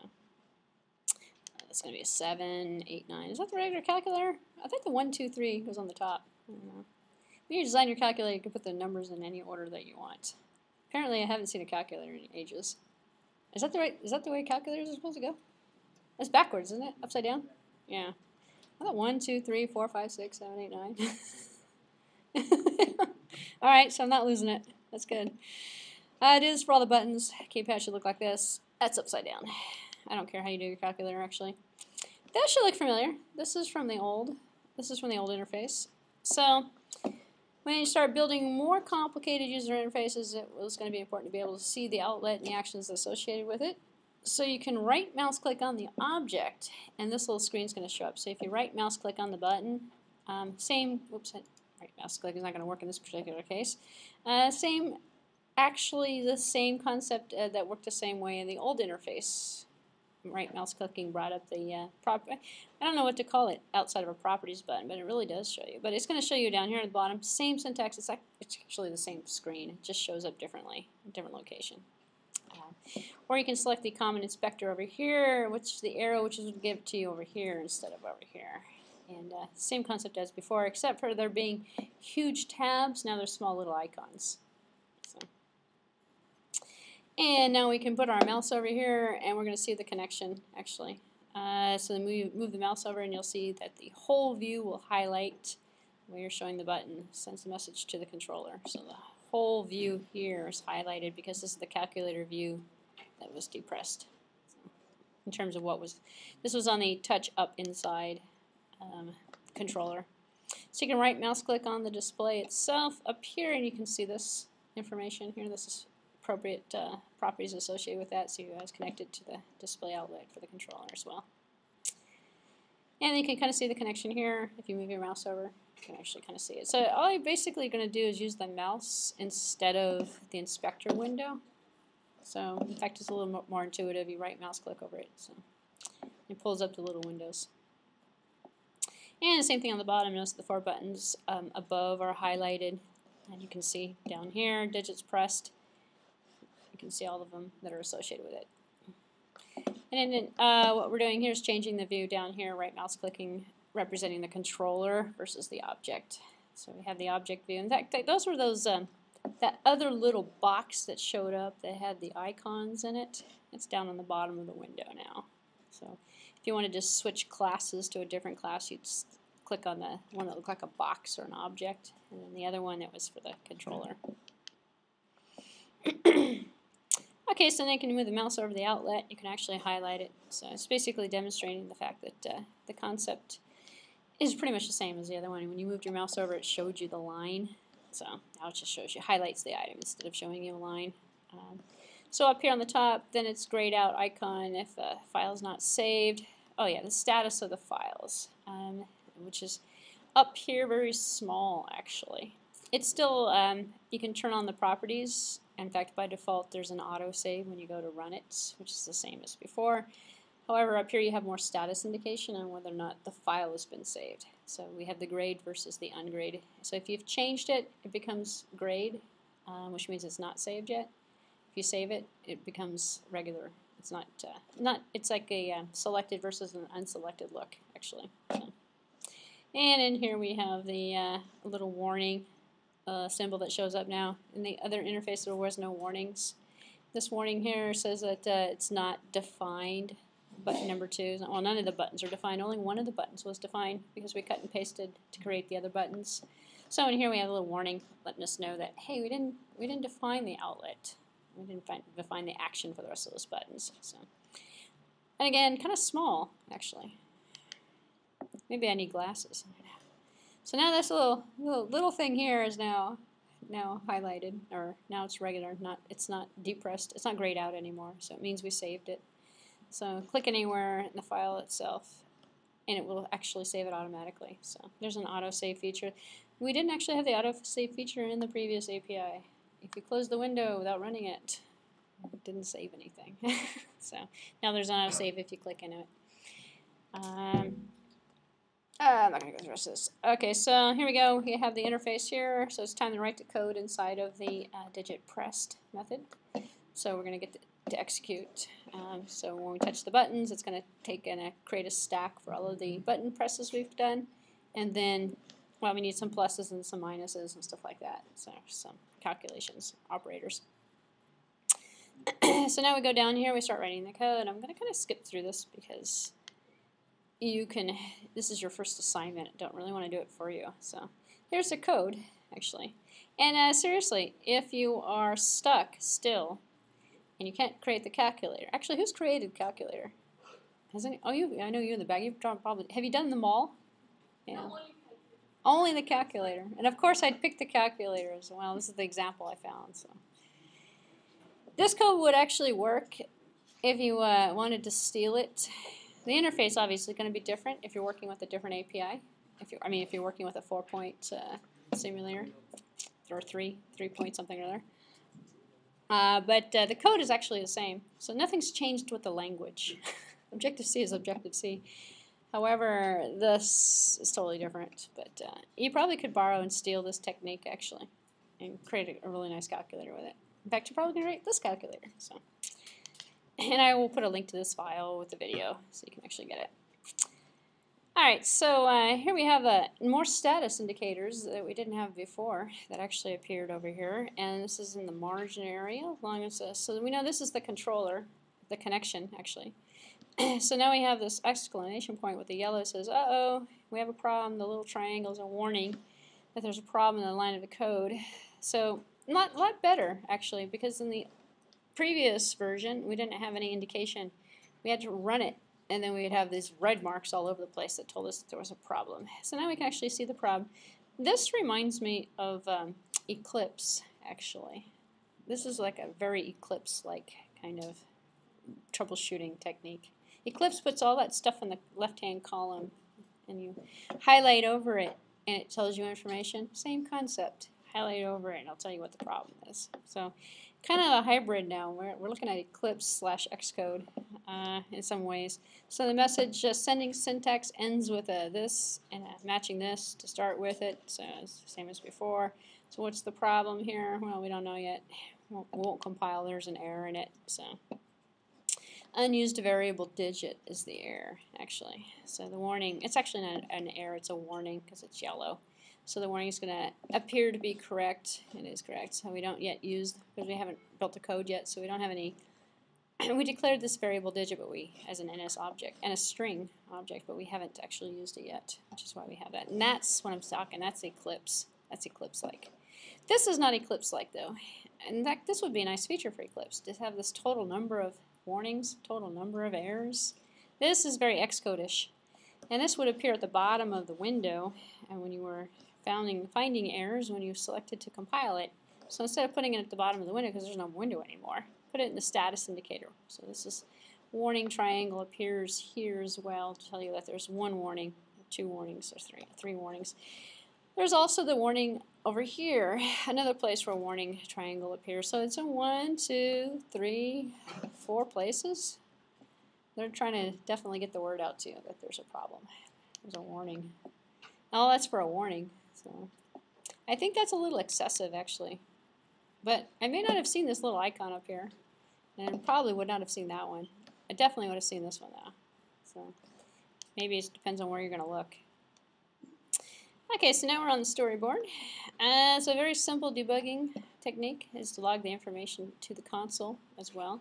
it's going to be a 7, 8, 9. Is that the regular calculator? I think the 1, 2, 3 was on the top. I don't know. When you design your calculator, you can put the numbers in any order that you want. Apparently, I haven't seen a calculator in ages. Is that the way calculators are supposed to go? That's backwards, isn't it? Upside down? Yeah. I thought 1, 2, 3, 4, 5, 6, 7, 8, 9. All right, so I'm not losing it. That's good. It is for all the buttons. Keypad should look like this. That's upside down. I don't care how you do your calculator, actually. That should look familiar. This is from the old interface. So when you start building more complicated user interfaces, it was going to be important to be able to see the outlet and the actions associated with it. So you can right mouse click on the object, and this little screen is going to show up. So if you right mouse click on the button, right mouse click is not going to work in this particular case. Actually the same concept that worked the same way in the old interface. Right mouse clicking brought up the I don't know what to call it outside of a properties button, but it really does show you. But it's going to show you down here at the bottom, same syntax. It's actually the same screen. It just shows up differently, different location. Or you can select the common inspector over here, which the arrow, which is give it to you over here instead of over here. And same concept as before, except for there being huge tabs. Now there's small little icons. And now we can put our mouse over here, and we're going to see the connection, actually. So then we move the mouse over, and you'll see that the whole view will highlight where you're showing the button, sends the message to the controller. So the whole view here is highlighted because this is the calculator view that was depressed. So in terms of this was on the touch up inside controller. So you can right mouse click on the display itself up here, and you can see this information here. This is appropriate properties associated with that, so you guys connected to the display outlet for the controller as well. And you can kind of see the connection here. If you move your mouse over, you can actually kind of see it. So all you're basically going to do is use the mouse instead of the inspector window. So in fact, it's a little more intuitive. You right mouse click over it, so it pulls up the little windows. And the same thing on the bottom. Notice the 4 buttons above are highlighted, and you can see down here digits pressed. You can see all of them that are associated with it. And then what we're doing here is changing the view down here, right mouse clicking, representing the controller versus the object. So we have the object view. In fact, those were those that other little box that showed up that had the icons in it. It's down on the bottom of the window now. So if you wanted to switch classes to a different class, you'd just click on the one that looked like a box or an object, and then the other one that was for the controller. Okay, so then you can move the mouse over the outlet. You can actually highlight it. So it's basically demonstrating the fact that the concept is pretty much the same as the other one. When you moved your mouse over, it showed you the line. So now it just shows you, highlights the item instead of showing you a line. So up here on the top, then it's grayed out icon if a file is not saved. Oh yeah, the status of the files, which is up here, very small actually. It's still, you can turn on the properties. In fact, by default, there's an autosave when you go to run it, which is the same as before. However, up here you have more status indication on whether or not the file has been saved. So we have the grayed versus the ungrayed. So if you've changed it, it becomes grayed, which means it's not saved yet. If you save it, it becomes regular. It's not, it's like a selected versus an unselected look, actually. So. And in here we have the little warning symbol that shows up now. In the other interface, there was no warnings. This warning here says that it's not defined. Button number 2, well, none of the buttons are defined. Only one of the buttons was defined because we cut and pasted to create the other buttons. So in here we have a little warning letting us know that, hey, we didn't define the outlet. We didn't define the action for the rest of those buttons. So, and again, kind of small actually. Maybe I need glasses. So now this little thing here is now highlighted, or now it's regular. It's not depressed. It's not grayed out anymore. So it means we saved it. So click anywhere in the file itself, and it will actually save it automatically. So there's an autosave feature. We didn't actually have the autosave feature in the previous API. If you close the window without running it, it didn't save anything. So now there's an autosave if you click into it. I'm not going to go through the rest of this. Okay, so here we go. We have the interface here. So it's time to write the code inside of the digit pressed method. So we're going to get to execute. So when we touch the buttons, it's going to take and create a stack for all of the button presses we've done. And then, well, we need some pluses and some minuses and stuff like that. So some calculations, operators. So now we go down here, we start writing the code. I'm going to kind of skip through this because this is your first assignment. I don't really want to do it for you. So here's the code, actually. And seriously, if you are stuck still and you can't create the calculator, actually, who's created calculator? Has any? Oh, you. I know you in the back. You've probably. Have you done them all? Yeah. Only the calculator. And of course, I'd pick the calculator as well. This is the example I found. So this code would actually work if you wanted to steal it. The interface obviously is going to be different if you're working with a different API. If you're working with a 4-point simulator or 3-point something or other. But the code is actually the same, so nothing's changed with the language. Objective-C is Objective-C. However, this is totally different. But you probably could borrow and steal this technique actually, and create a really nice calculator with it. In fact, you're probably going to create this calculator. So. And I will put a link to this file with the video so you can actually get it. Alright, so here we have more status indicators that we didn't have before that actually appeared over here. And this is in the margin area, as long as so we know this is the controller, the connection actually. So now we have this exclamation point with the yellow says, uh-oh, we have a problem. The little triangle is a warning that there's a problem in the line of the code. So a lot better actually, because in the previous version we didn't have any indication. We had to run it and then we'd have these red marks all over the place that told us that there was a problem. So now we can actually see the problem. This reminds me of Eclipse, actually. This is like a very Eclipse-like kind of troubleshooting technique. Eclipse puts all that stuff in the left-hand column, and you highlight over it, and it tells you information. Same concept. Highlight over it, and I'll tell you what the problem is. So, kind of a hybrid now. We're looking at Eclipse / Xcode in some ways. So the message sending syntax ends with a this and matching this to start with it. So it's the same as before. So what's the problem here? Well, we don't know yet. We won't compile. There's an error in it. So unused variable digit is the error, actually. So the warning, it's actually not an error, it's a warning because it's yellow. So the warning is going to appear to be correct. It is correct. So we don't yet use, because we haven't built the code yet, so we don't have any. We declared this variable digit, but we as an NS object and a string object, but we haven't actually used it yet, which is why we have that. And that's what I'm talking. That's Eclipse. That's Eclipse-like. This is not Eclipse-like though. In fact, this would be a nice feature for Eclipse to have this total number of warnings, total number of errors. This is very Xcode-ish, and this would appear at the bottom of the window, and when you were finding errors when you selected to compile it. So instead of putting it at the bottom of the window because there's no window anymore, put it in the status indicator. So this is warning triangle appears here as well to tell you that there's one warning, 2 warnings, or three warnings. There's also the warning over here, another place where warning triangle appears. So it's in 1, 2, 3, 4 places. They're trying to definitely get the word out to you that there's a problem. There's a warning. Oh, that's for a warning. So I think that's a little excessive, actually. But I may not have seen this little icon up here, and probably would not have seen that one. I definitely would have seen this one, though. So maybe it depends on where you're going to look. Okay, so now we're on the storyboard. So a very simple debugging technique is to log the information to the console as well.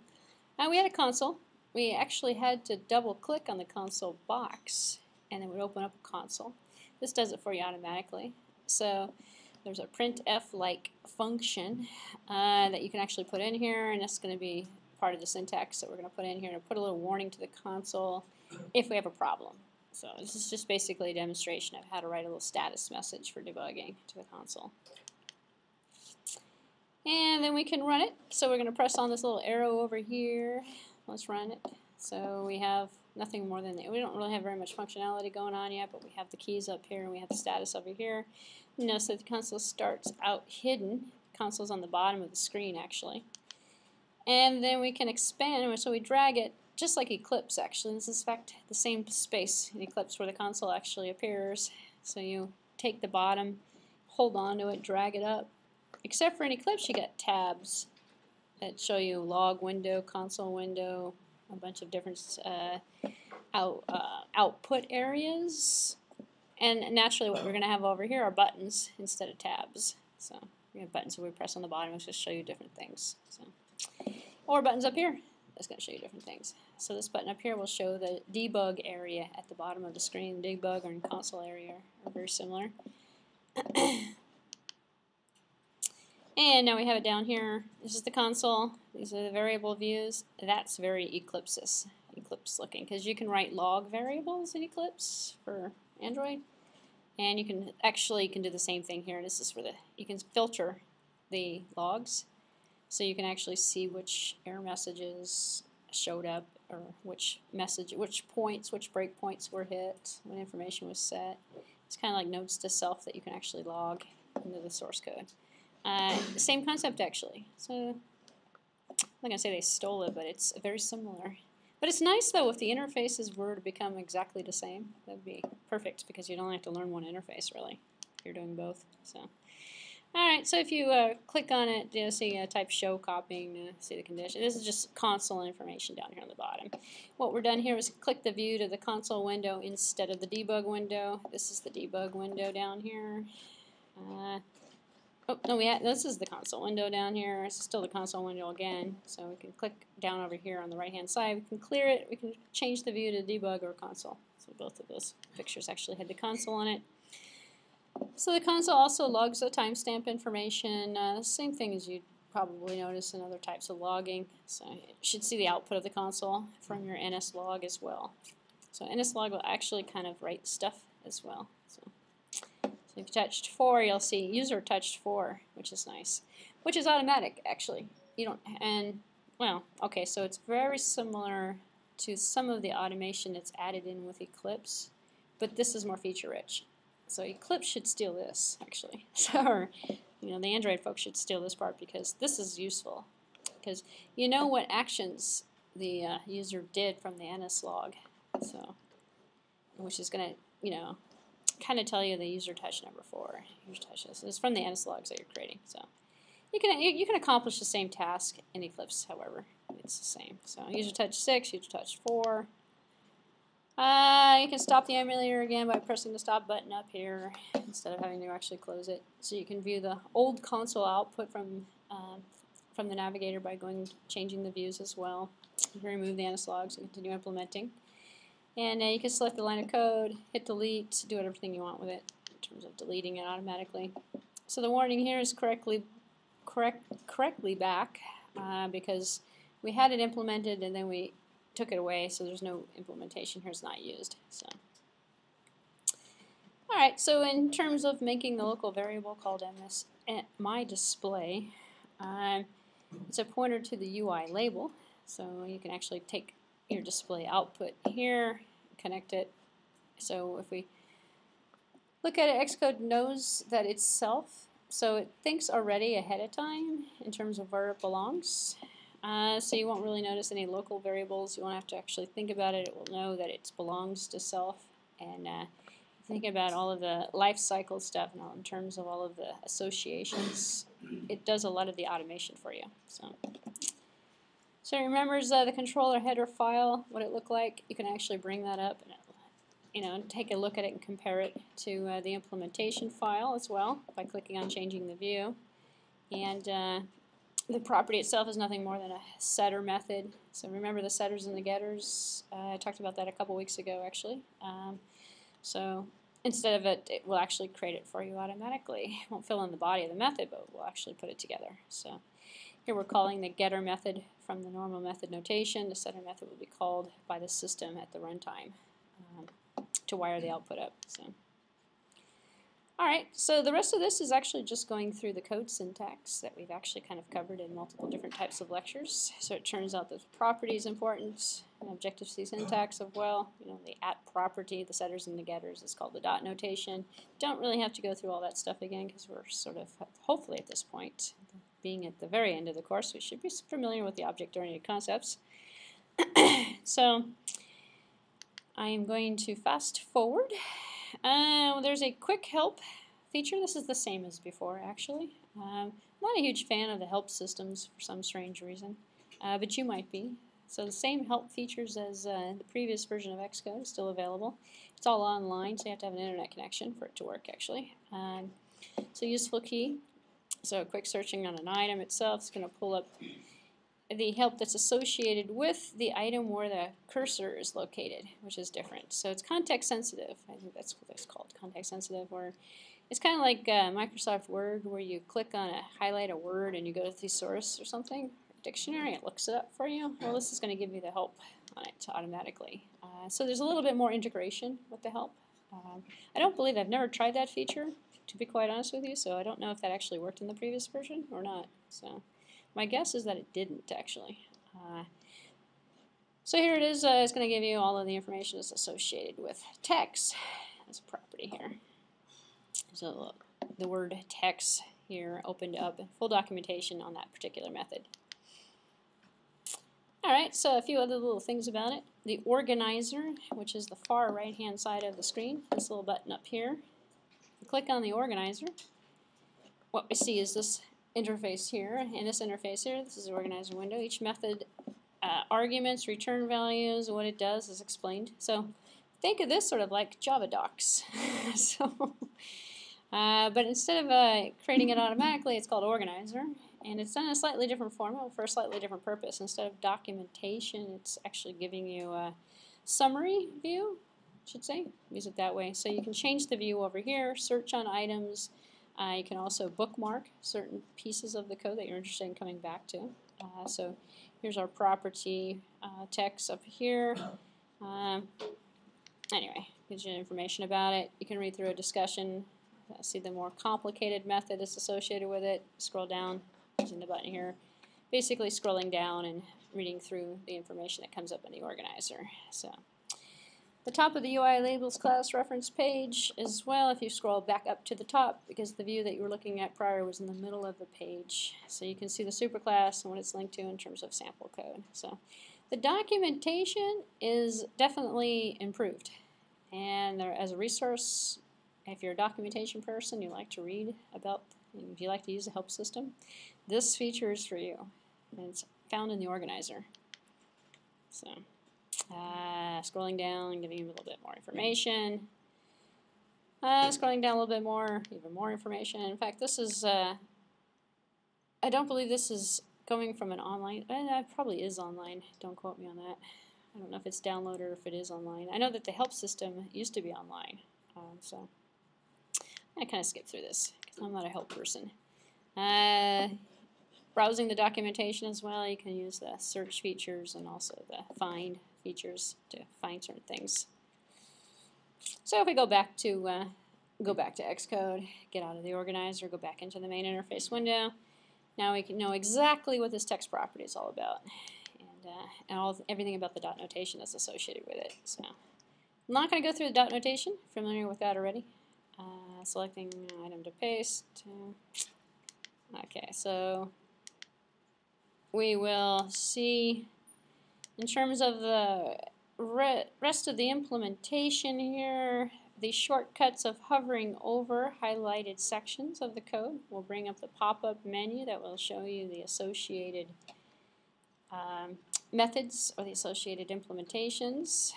We had a console. We actually had to double-click on the console box, and it would open up a console. This does it for you automatically. So there's a printf-like function that you can actually put in here, and that's going to be part of the syntax that we're going to put in here to put a little warning to the console if we have a problem. So this is just basically a demonstration of how to write a little status message for debugging to the console. And then we can run it. So we're going to press on this little arrow over here. Let's run it. So we have nothing more than that. We don't really have very much functionality going on yet, but we have the keys up here and we have the status over here. Notice that the console starts out hidden. The console's on the bottom of the screen, actually. And then we can expand, so we drag it just like Eclipse, actually. This is, in fact, the same space in Eclipse where the console actually appears. So you take the bottom, hold on to it, drag it up. Except for in Eclipse, you got tabs that show you log window, console window, a bunch of different output areas. And naturally what we're going to have over here are buttons instead of tabs. So we have buttons that we press on the bottom, which just show you different things. So, or buttons up here, that's going to show you different things. So this button up here will show the debug area at the bottom of the screen. Debug or console area are very similar. And now we have it down here. This is the console. These are the variable views. That's very Eclipse looking, because you can write log variables in Eclipse for Android, and you can do the same thing here. This is for you can filter the logs, so you can actually see which error messages showed up, or which points, which breakpoints were hit, when information was set. It's kind of like notes to self that you can actually log into the source code. Same concept, actually. So I'm not going to say they stole it, but it's very similar. But it's nice, though, if the interfaces were to become exactly the same. That would be perfect, because you'd only have to learn one interface, really, if you're doing both. So, all right, so if you click on it, you'll see type show copying, see the condition. This is just console information down here on the bottom. What we're done here is click the view to the console window instead of the debug window. This is the debug window down here. Oh, no, this is the console window down here. It's still the console window again. So we can click down over here on the right-hand side. We can clear it. We can change the view to debug or console. So both of those pictures actually had the console on it. So the console also logs the timestamp information. Same thing as you'd probably notice in other types of logging. So you should see the output of the console from your NSLog as well. So NSLog will actually kind of write stuff as well. So if you touched 4, you'll see user touched 4, which is nice, which is automatic actually. You don't, and well, okay, so it's very similar to some of the automation that's added in with Eclipse, but this is more feature rich. So Eclipse should steal this actually. So, you know, the Android folks should steal this part because this is useful. Because you know what actions the user did from the NSLog, so which is going to, you know, kind of tell you the user touch number 4. User touch this. It's from the NSLogs that you're creating. So you can accomplish the same task in Eclipse, however, it's the same. So user touch 6, user touch 4. You can stop the emulator again by pressing the stop button up here instead of having to actually close it. So you can view the old console output from the Navigator by changing the views as well. You can remove the NSLogs and continue implementing. And you can select the line of code, hit delete, do everything you want with it in terms of deleting it automatically. So the warning here is correctly back because we had it implemented and then we took it away, so there's no implementation here. It's not used. So, all right. So in terms of making the local variable called myDisplay, it's a pointer to the UI label. So you can actually take your display output here, connect it. So if we look at it, Xcode knows that it's self, so it thinks already ahead of time in terms of where it belongs. So you won't really notice any local variables. You won't have to actually think about it. It will know that it belongs to self. And think about all of the life cycle stuff in terms of all of the associations. It does a lot of the automation for you. So it remembers the controller header file, what it looked like. You can actually bring that up and, you know, take a look at it and compare it to the implementation file as well by clicking on changing the view. And the property itself is nothing more than a setter method. So remember the setters and the getters. I talked about that a couple weeks ago, actually. So instead of it will actually create it for you automatically. It won't fill in the body of the method, but we'll actually put it together. So here we're calling the getter method from the normal method notation. The setter method will be called by the system at the runtime to wire the output up. So. Alright, so the rest of this is actually just going through the code syntax that we've actually kind of covered in multiple different types of lectures. So it turns out that property is important, and Objective-C syntax of well, you know, the at property, the setters and the getters is called the dot notation. Don't really have to go through all that stuff again because we're sort of, hopefully at this point, being at the very end of the course, we should be familiar with the object-oriented concepts. So I am going to fast forward. There's a quick help feature. This is the same as before, actually. Not a huge fan of the help systems for some strange reason, but you might be. So the same help features as the previous version of Xcode is still available. It's all online, so you have to have an internet connection for it to work, actually. So useful key. So quick searching on an item itself is going to pull up the help that's associated with the item where the cursor is located, which is different. So it's context sensitive. I think that's what it's called, context sensitive, where it's kind of like Microsoft Word where you click on highlight a word and you go to thesaurus or something, dictionary, it looks it up for you. Well, this is going to give you the help on it automatically. So there's a little bit more integration with the help. I don't believe I've never tried that feature, to be quite honest with you, so I don't know if that actually worked in the previous version or not. So my guess is that it didn't, actually. So here it is. It's going to give you all of the information that's associated with text as a property here. So the word text here opened up full documentation on that particular method. Alright, so a few other little things about it. The organizer, which is the far right-hand side of the screen, this little button up here. If you click on the organizer, what we see is this interface here. In this interface here, this is the organizer window. Each method arguments, return values, what it does is explained. So think of this sort of like Java docs. But instead of creating it automatically, it's called organizer. And it's done in a slightly different format for a slightly different purpose. Instead of documentation, it's actually giving you a summary view, I should say. Use it that way. So you can change the view over here, search on items, You can also bookmark certain pieces of the code that you're interested in coming back to. So here's our property text up here. Anyway, gives you information about it. You can read through a discussion, see the more complicated method that's associated with it. Scroll down using the button here. Basically scrolling down and reading through the information that comes up in the organizer. So the top of the UI labels class reference page as well, if you scroll back up to the top, because the view that you were looking at prior was in the middle of the page. So you can see the superclass and what it's linked to in terms of sample code. So the documentation is definitely improved. And there, as a resource, if you're a documentation person, you like to read about, if you like to use the help system, this feature is for you. And it's found in the organizer. So scrolling down, giving you a little bit more information. Scrolling down a little bit more, even more information. In fact, this is, I don't believe this is coming from an online, it probably is online, don't quote me on that. I don't know if it's downloaded or if it is online. I know that the help system used to be online, so I kind of skip through this because I'm not a help person. Browsing the documentation as well, you can use the search features and also the find features to find certain things. So if we go back to Xcode, get out of the organizer, go back into the main interface window. Now we can know exactly what this text property is all about, and everything about the dot notation that's associated with it. So I'm not going to go through the dot notation. Familiar with that already. Selecting item to paste. Okay, so we will see in terms of the rest of the implementation here, the shortcuts of hovering over highlighted sections of the code will bring up the pop-up menu that will show you the associated methods or the associated implementations.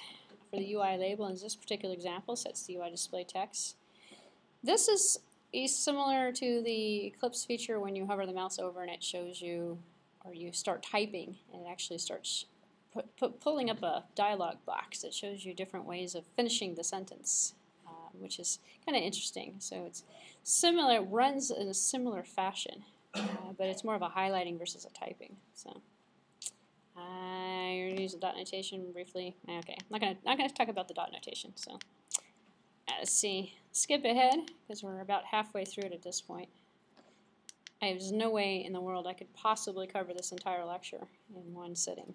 For the UI label, in this particular example, sets the UI display text. This is similar to the Eclipse feature when you hover the mouse over and it shows you, or you start typing, and it actually starts pulling up a dialog box that shows you different ways of finishing the sentence, which is kind of interesting. So it's similar, it runs in a similar fashion, but it's more of a highlighting versus a typing. So you're going to use the dot notation briefly. Okay, I'm not gonna talk about the dot notation. So let's see, skip ahead because we're about halfway through it at this point. There's no way in the world I could possibly cover this entire lecture in one sitting.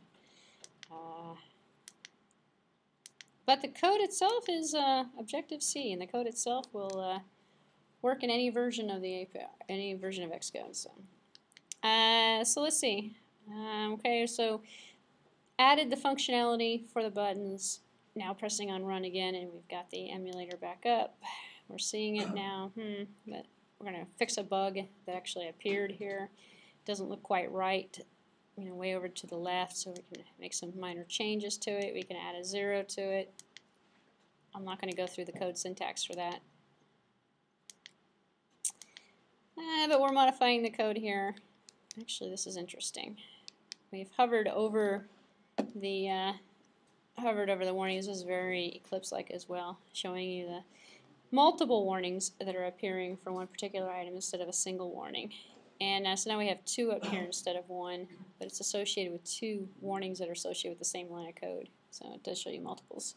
But the code itself is Objective-C, and the code itself will work in any version of the API, any version of Xcode. So let's see. Okay, so added the functionality for the buttons. Now pressing on run again, and we've got the emulator back up. We're seeing it now. But we're going to fix a bug that actually appeared here. Doesn't look quite right. Way over to the left, so we can make some minor changes to it. We can add a 0 to it. I'm not going to go through the code syntax for that. But we're modifying the code here. Actually, this is interesting. We've hovered over the warnings. This is very Eclipse-like as well, showing you the multiple warnings that are appearing for one particular item instead of a single warning. And so now we have 2 up here instead of 1, but it's associated with 2 warnings that are associated with the same line of code. So it does show you multiples.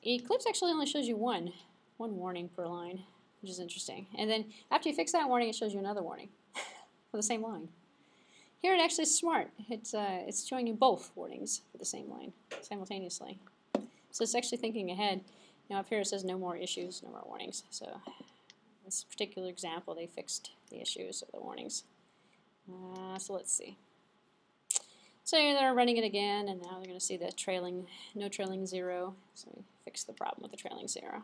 Eclipse actually only shows you one warning per line, which is interesting. And then after you fix that warning, it shows you another warning for the same line. Here it actually is smart. It's showing you both warnings for the same line simultaneously. So it's actually thinking ahead. Now up here it says no more issues, no more warnings. So in this particular example, they fixed the issues or the warnings. So let's see. So they're running it again, and now they're going to see the no trailing 0. So we fixed the problem with the trailing 0.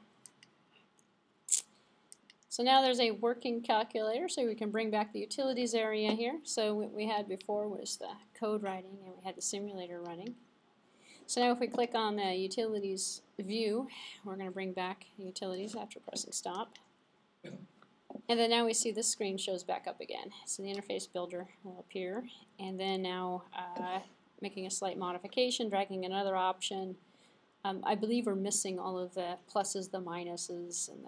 So now there's a working calculator, so we can bring back the utilities area here. So what we had before was the code writing, and we had the simulator running. So now if we click on the utilities view, we're going to bring back the utilities after pressing stop. And then now we see this screen shows back up again. So the interface builder will appear. And then now making a slight modification, dragging another option. I believe we're missing all of the pluses, the minuses, and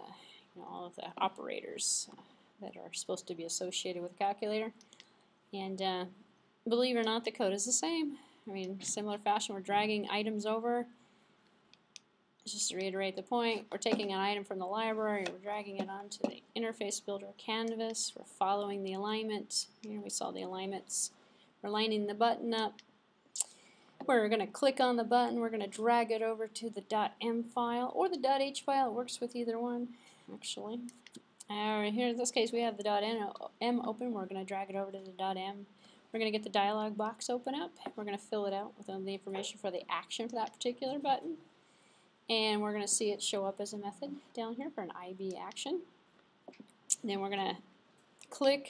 all of the operators. that are supposed to be associated with a calculator. And believe it or not, the code is the same. I mean, similar fashion, we're dragging items over. Just to reiterate the point, we're taking an item from the library, we're dragging it onto the interface builder canvas, we're following the alignment. Here we saw the alignments. We're lining the button up. We're going to click on the button, we're going to drag it over to the .m file or the .h file. It works with either one, actually. Here in this case we have the .m open, we're going to drag it over to the .m. We're going to get the dialog box open up. We're going to fill it out with the information for the action for that particular button. And we're going to see it show up as a method down here for an IB action. Then we're going to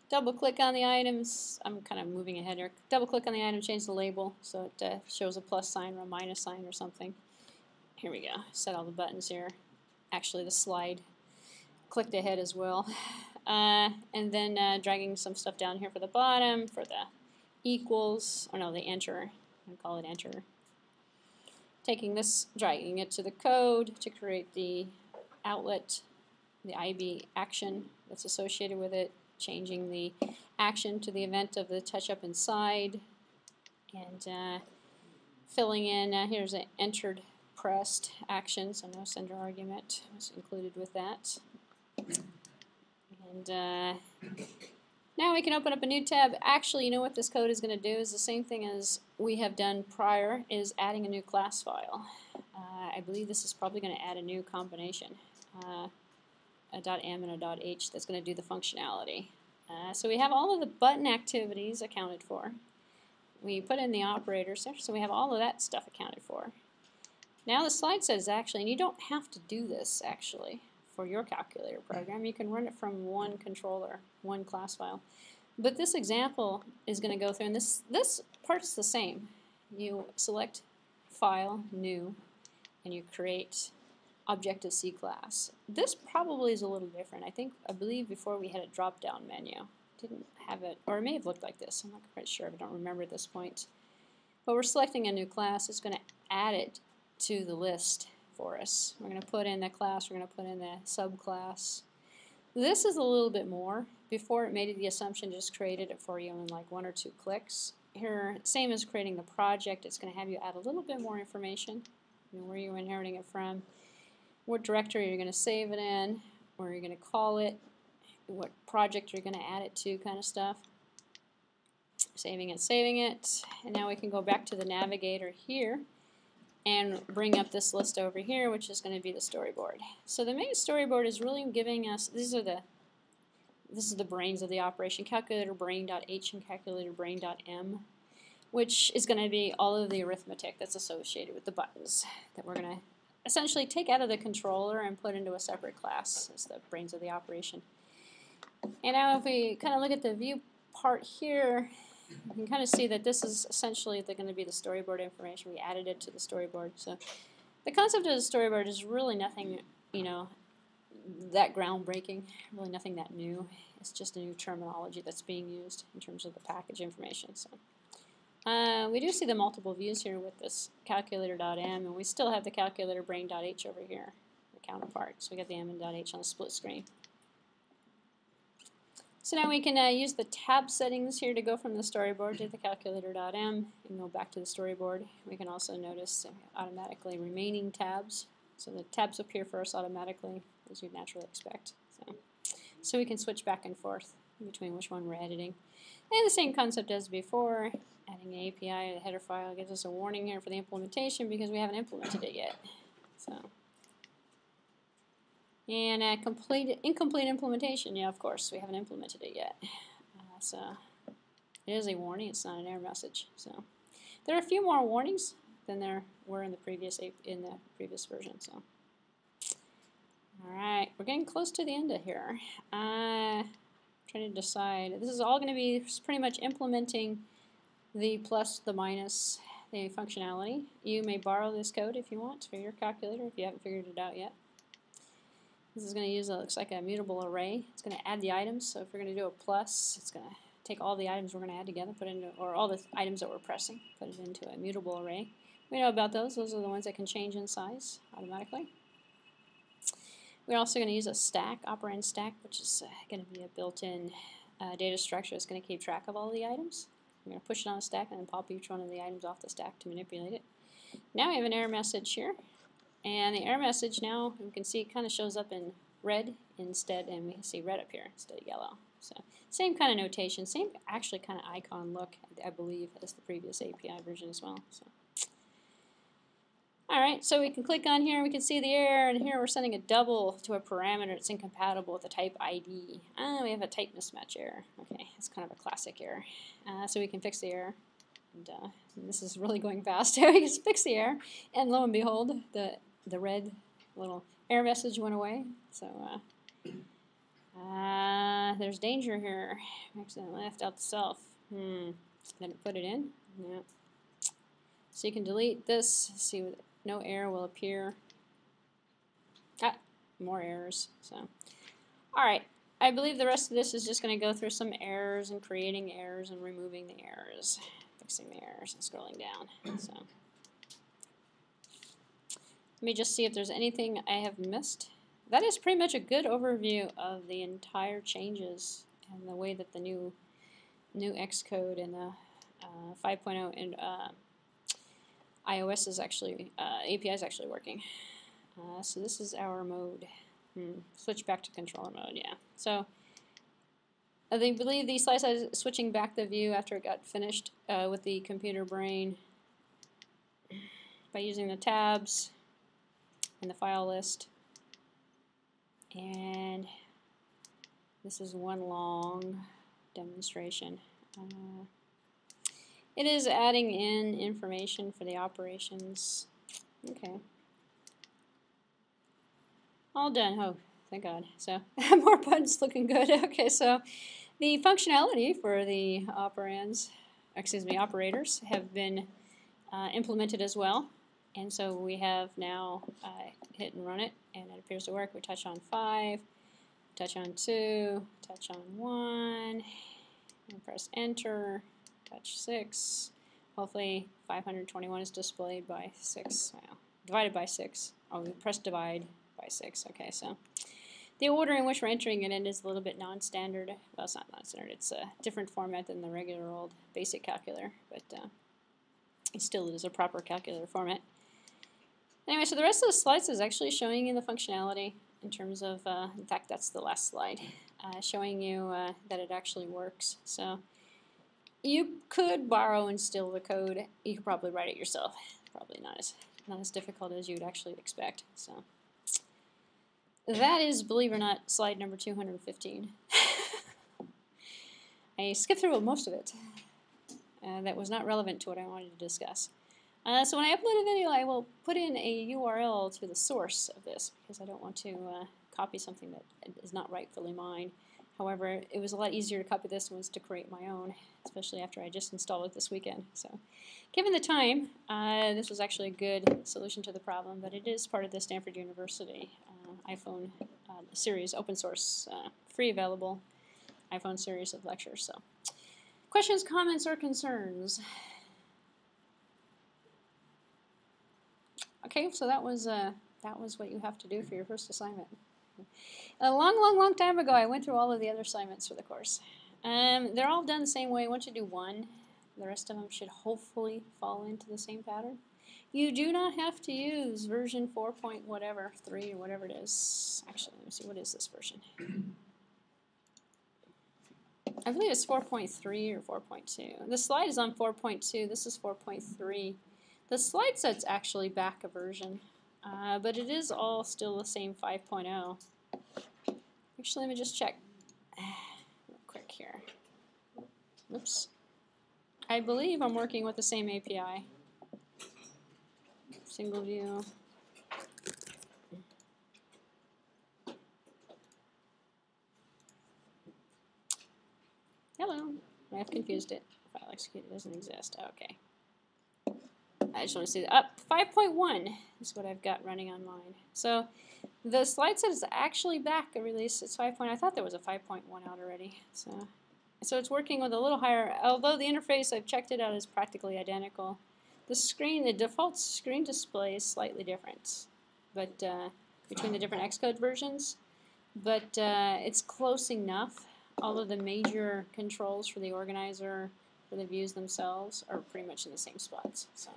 double click on the items. I'm kind of moving ahead here. Double click on the item, change the label so it shows a plus sign or a minus sign or something. Here we go. Set all the buttons here. Actually, the slide clicked ahead as well. And then dragging some stuff down here for the bottom, for the equals, or no, the enter. I call it enter. Taking this, dragging it to the code to create the outlet, the IB action that's associated with it, changing the action to the event of the touch up inside, and filling in, here's an entered pressed action, so no sender argument was included with that. And now we can open up a new tab. Actually, you know what this code is going to do is the same thing as we have done prior, is adding a new class file. I believe this is probably going to add a new combination, a .m and a .h that's going to do the functionality. So we have all of the button activities accounted for. We put in the operators there, so we have all of that stuff accounted for. Now the slide says actually, and you don't have to do this actually for your calculator program. You can run it from one controller, one class file. But this example is going to go through, and this part's the same. You select File, New, and you create Objective-C class. This probably is a little different. I believe before we had a drop-down menu. Didn't have it, or it may have looked like this. I'm not quite sure. I don't remember at this point. But we're selecting a new class. It's going to add it to the list for us. We're going to put in the class, we're going to put in the subclass. This is a little bit more. Before it made the assumption, just created it for you in like 1 or 2 clicks. Here, same as creating the project, it's going to have you add a little bit more information. You know, where you're inheriting it from, what directory you're going to save it in, where you're going to call it, what project you're going to add it to, kind of stuff. Saving it, and now we can go back to the Navigator here and bring up this list over here, which is going to be the storyboard. So the main storyboard is really giving us, this is the brains of the operation, calculator brain.h and calculator brain.m, which is going to be all of the arithmetic that's associated with the buttons that we're going to essentially take out of the controller and put into a separate class as the brains of the operation. And now if we kind of look at the view part here, you can kind of see that this is essentially going to be the storyboard information. We added it to the storyboard. So the concept of the storyboard is really nothing, you know, that groundbreaking, really nothing that new. It's just a new terminology that's being used in terms of the package information. So we do see the multiple views here with this calculator.m, and we still have the calculator brain.h over here, the counterpart. So we got the m and .h on the split screen. So now we can use the tab settings here to go from the storyboard to the calculator.m and go back to the storyboard. We can also notice automatically remaining tabs. So the tabs appear for us automatically, as you'd naturally expect. So we can switch back and forth between which one we're editing. And the same concept as before, adding an API to the header file gives us a warning here for the implementation because we haven't implemented it yet. So. And incomplete implementation, yeah, of course, we haven't implemented it yet. So it is a warning, it's not an error message. So there are a few more warnings than there were in the previous version. So all right, we're getting close to the end of here. Trying to decide. This is all going to be pretty much implementing the plus, the minus, the functionality. You may borrow this code if you want for your calculator if you haven't figured it out yet. This is going to use, looks like a mutable array. It's going to add the items. So if we're going to do a plus, it's going to take all the items we're going to add together, put into, or all the items that we're pressing, put it into a mutable array. We know about those. Those are the ones that can change in size automatically. We're also going to use a stack, operand stack, which is going to be a built-in data structure that's going to keep track of all the items. I'm going to push it on a stack and then pop each one of the items off the stack to manipulate it. Now we have an error message here. And the error message now, you can see it kind of shows up in red instead, and we see red up here instead of yellow. So same kind of notation, same actually kind of icon look, I believe, as the previous API version as well. So. Alright, so we can click on here, we can see the error, and here we're sending a double to a parameter that's incompatible with the type ID. We have a type mismatch error. Okay, it's kind of a classic error. So we can fix the error. And this is really going fast. We can fix the error, and lo and behold, the red little error message went away. So there's danger here. Accidentally left out the self. Did it put it in? Yeah. So you can delete this. See, no error will appear. More errors. So, all right. I believe the rest of this is just going to go through some errors and creating errors and removing the errors, fixing the errors, and scrolling down. So. Let me just see if there's anything I have missed. That is pretty much a good overview of the entire changes and the way that the new Xcode and the 5.0 and iOS is actually, API is actually working. So this is our mode. Switch back to controller mode, yeah. So I believe these slides are switching back the view after it got finished with the computer brain by using the tabs and the file list. And this is one long demonstration. It is adding in information for the operations. Okay. All done. Oh, thank God. So more buttons looking good. Okay, so the functionality for the operators have been implemented as well. And so we have now hit and run it, and it appears to work. We touch on 5, touch on 2, touch on 1, and press enter, touch 6. Hopefully 521 is displayed by 6, well, divided by 6. Oh, we press divide by 6. Okay, so the order in which we're entering it in is a little bit non-standard. Well, it's not non-standard. It's a different format than the regular old basic calculator, but it still is a proper calculator format. Anyway, so the rest of the slides is actually showing you the functionality in terms of, in fact, that's the last slide, showing you that it actually works. So you could borrow and steal the code. You could probably write it yourself. Probably not as difficult as you'd actually expect. So that is, believe it or not, slide number 215. I skipped through most of it. That was not relevant to what I wanted to discuss. So when I upload a video, I will put in a URL to the source of this because I don't want to copy something that is not rightfully mine. However, it was a lot easier to copy this than it was to create my own, especially after I just installed it this weekend. So, given the time, this was actually a good solution to the problem, but it is part of the Stanford University iPhone series, open source, free available iPhone series of lectures. So, questions, comments, or concerns? Okay, so that was what you have to do for your first assignment. A long time ago, I went through all of the other assignments for the course. They're all done the same way. Once you do one, the rest of them should hopefully fall into the same pattern. You do not have to use version 4 point whatever, 3 or whatever it is. Actually, let me see, what is this version? I believe it's 4.3 or 4.2. The slide is on 4.2. This is 4.3. The slide set's actually back a version, but it is all still the same 5.0. Actually, let me just check real quick here. Oops. I believe I'm working with the same API. Single view. Hello. I have confused it. File executed doesn't exist. Okay. I just want to see that. 5.1 is what I've got running on mine. So the slide set is actually back a release. It's 5. I thought there was a 5.1 out already. So it's working with a little higher. Although the interface, I've checked it out, is practically identical. The default screen display is slightly different, but between the different Xcode versions, but it's close enough. All of the major controls for the organizer, for the views themselves, are pretty much in the same spots. So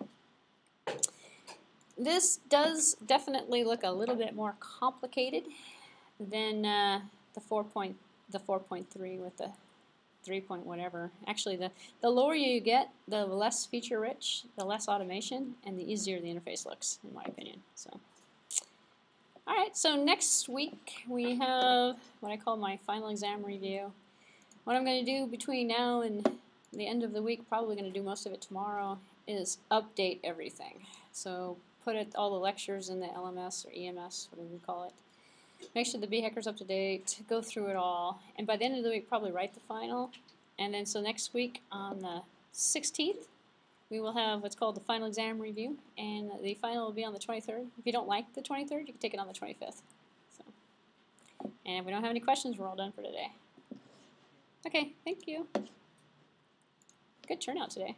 this does definitely look a little bit more complicated than the 4.3 with the 3 point whatever. Actually, the lower you get, the less feature rich, the less automation, and the easier the interface looks, in my opinion. So, all right. So next week we have what I call my final exam review. What I'm going to do between now and the end of the week, probably going to do most of it tomorrow, is update everything. So put all the lectures in the LMS or EMS, whatever you call it. Make sure the BHacker's up to date, go through it all, and by the end of the week probably write the final. And then so next week on the 16th, we will have what's called the final exam review, and the final will be on the 23rd. If you don't like the 23rd, you can take it on the 25th. So, and if we don't have any questions, we're all done for today. Okay, thank you. Good turnout today.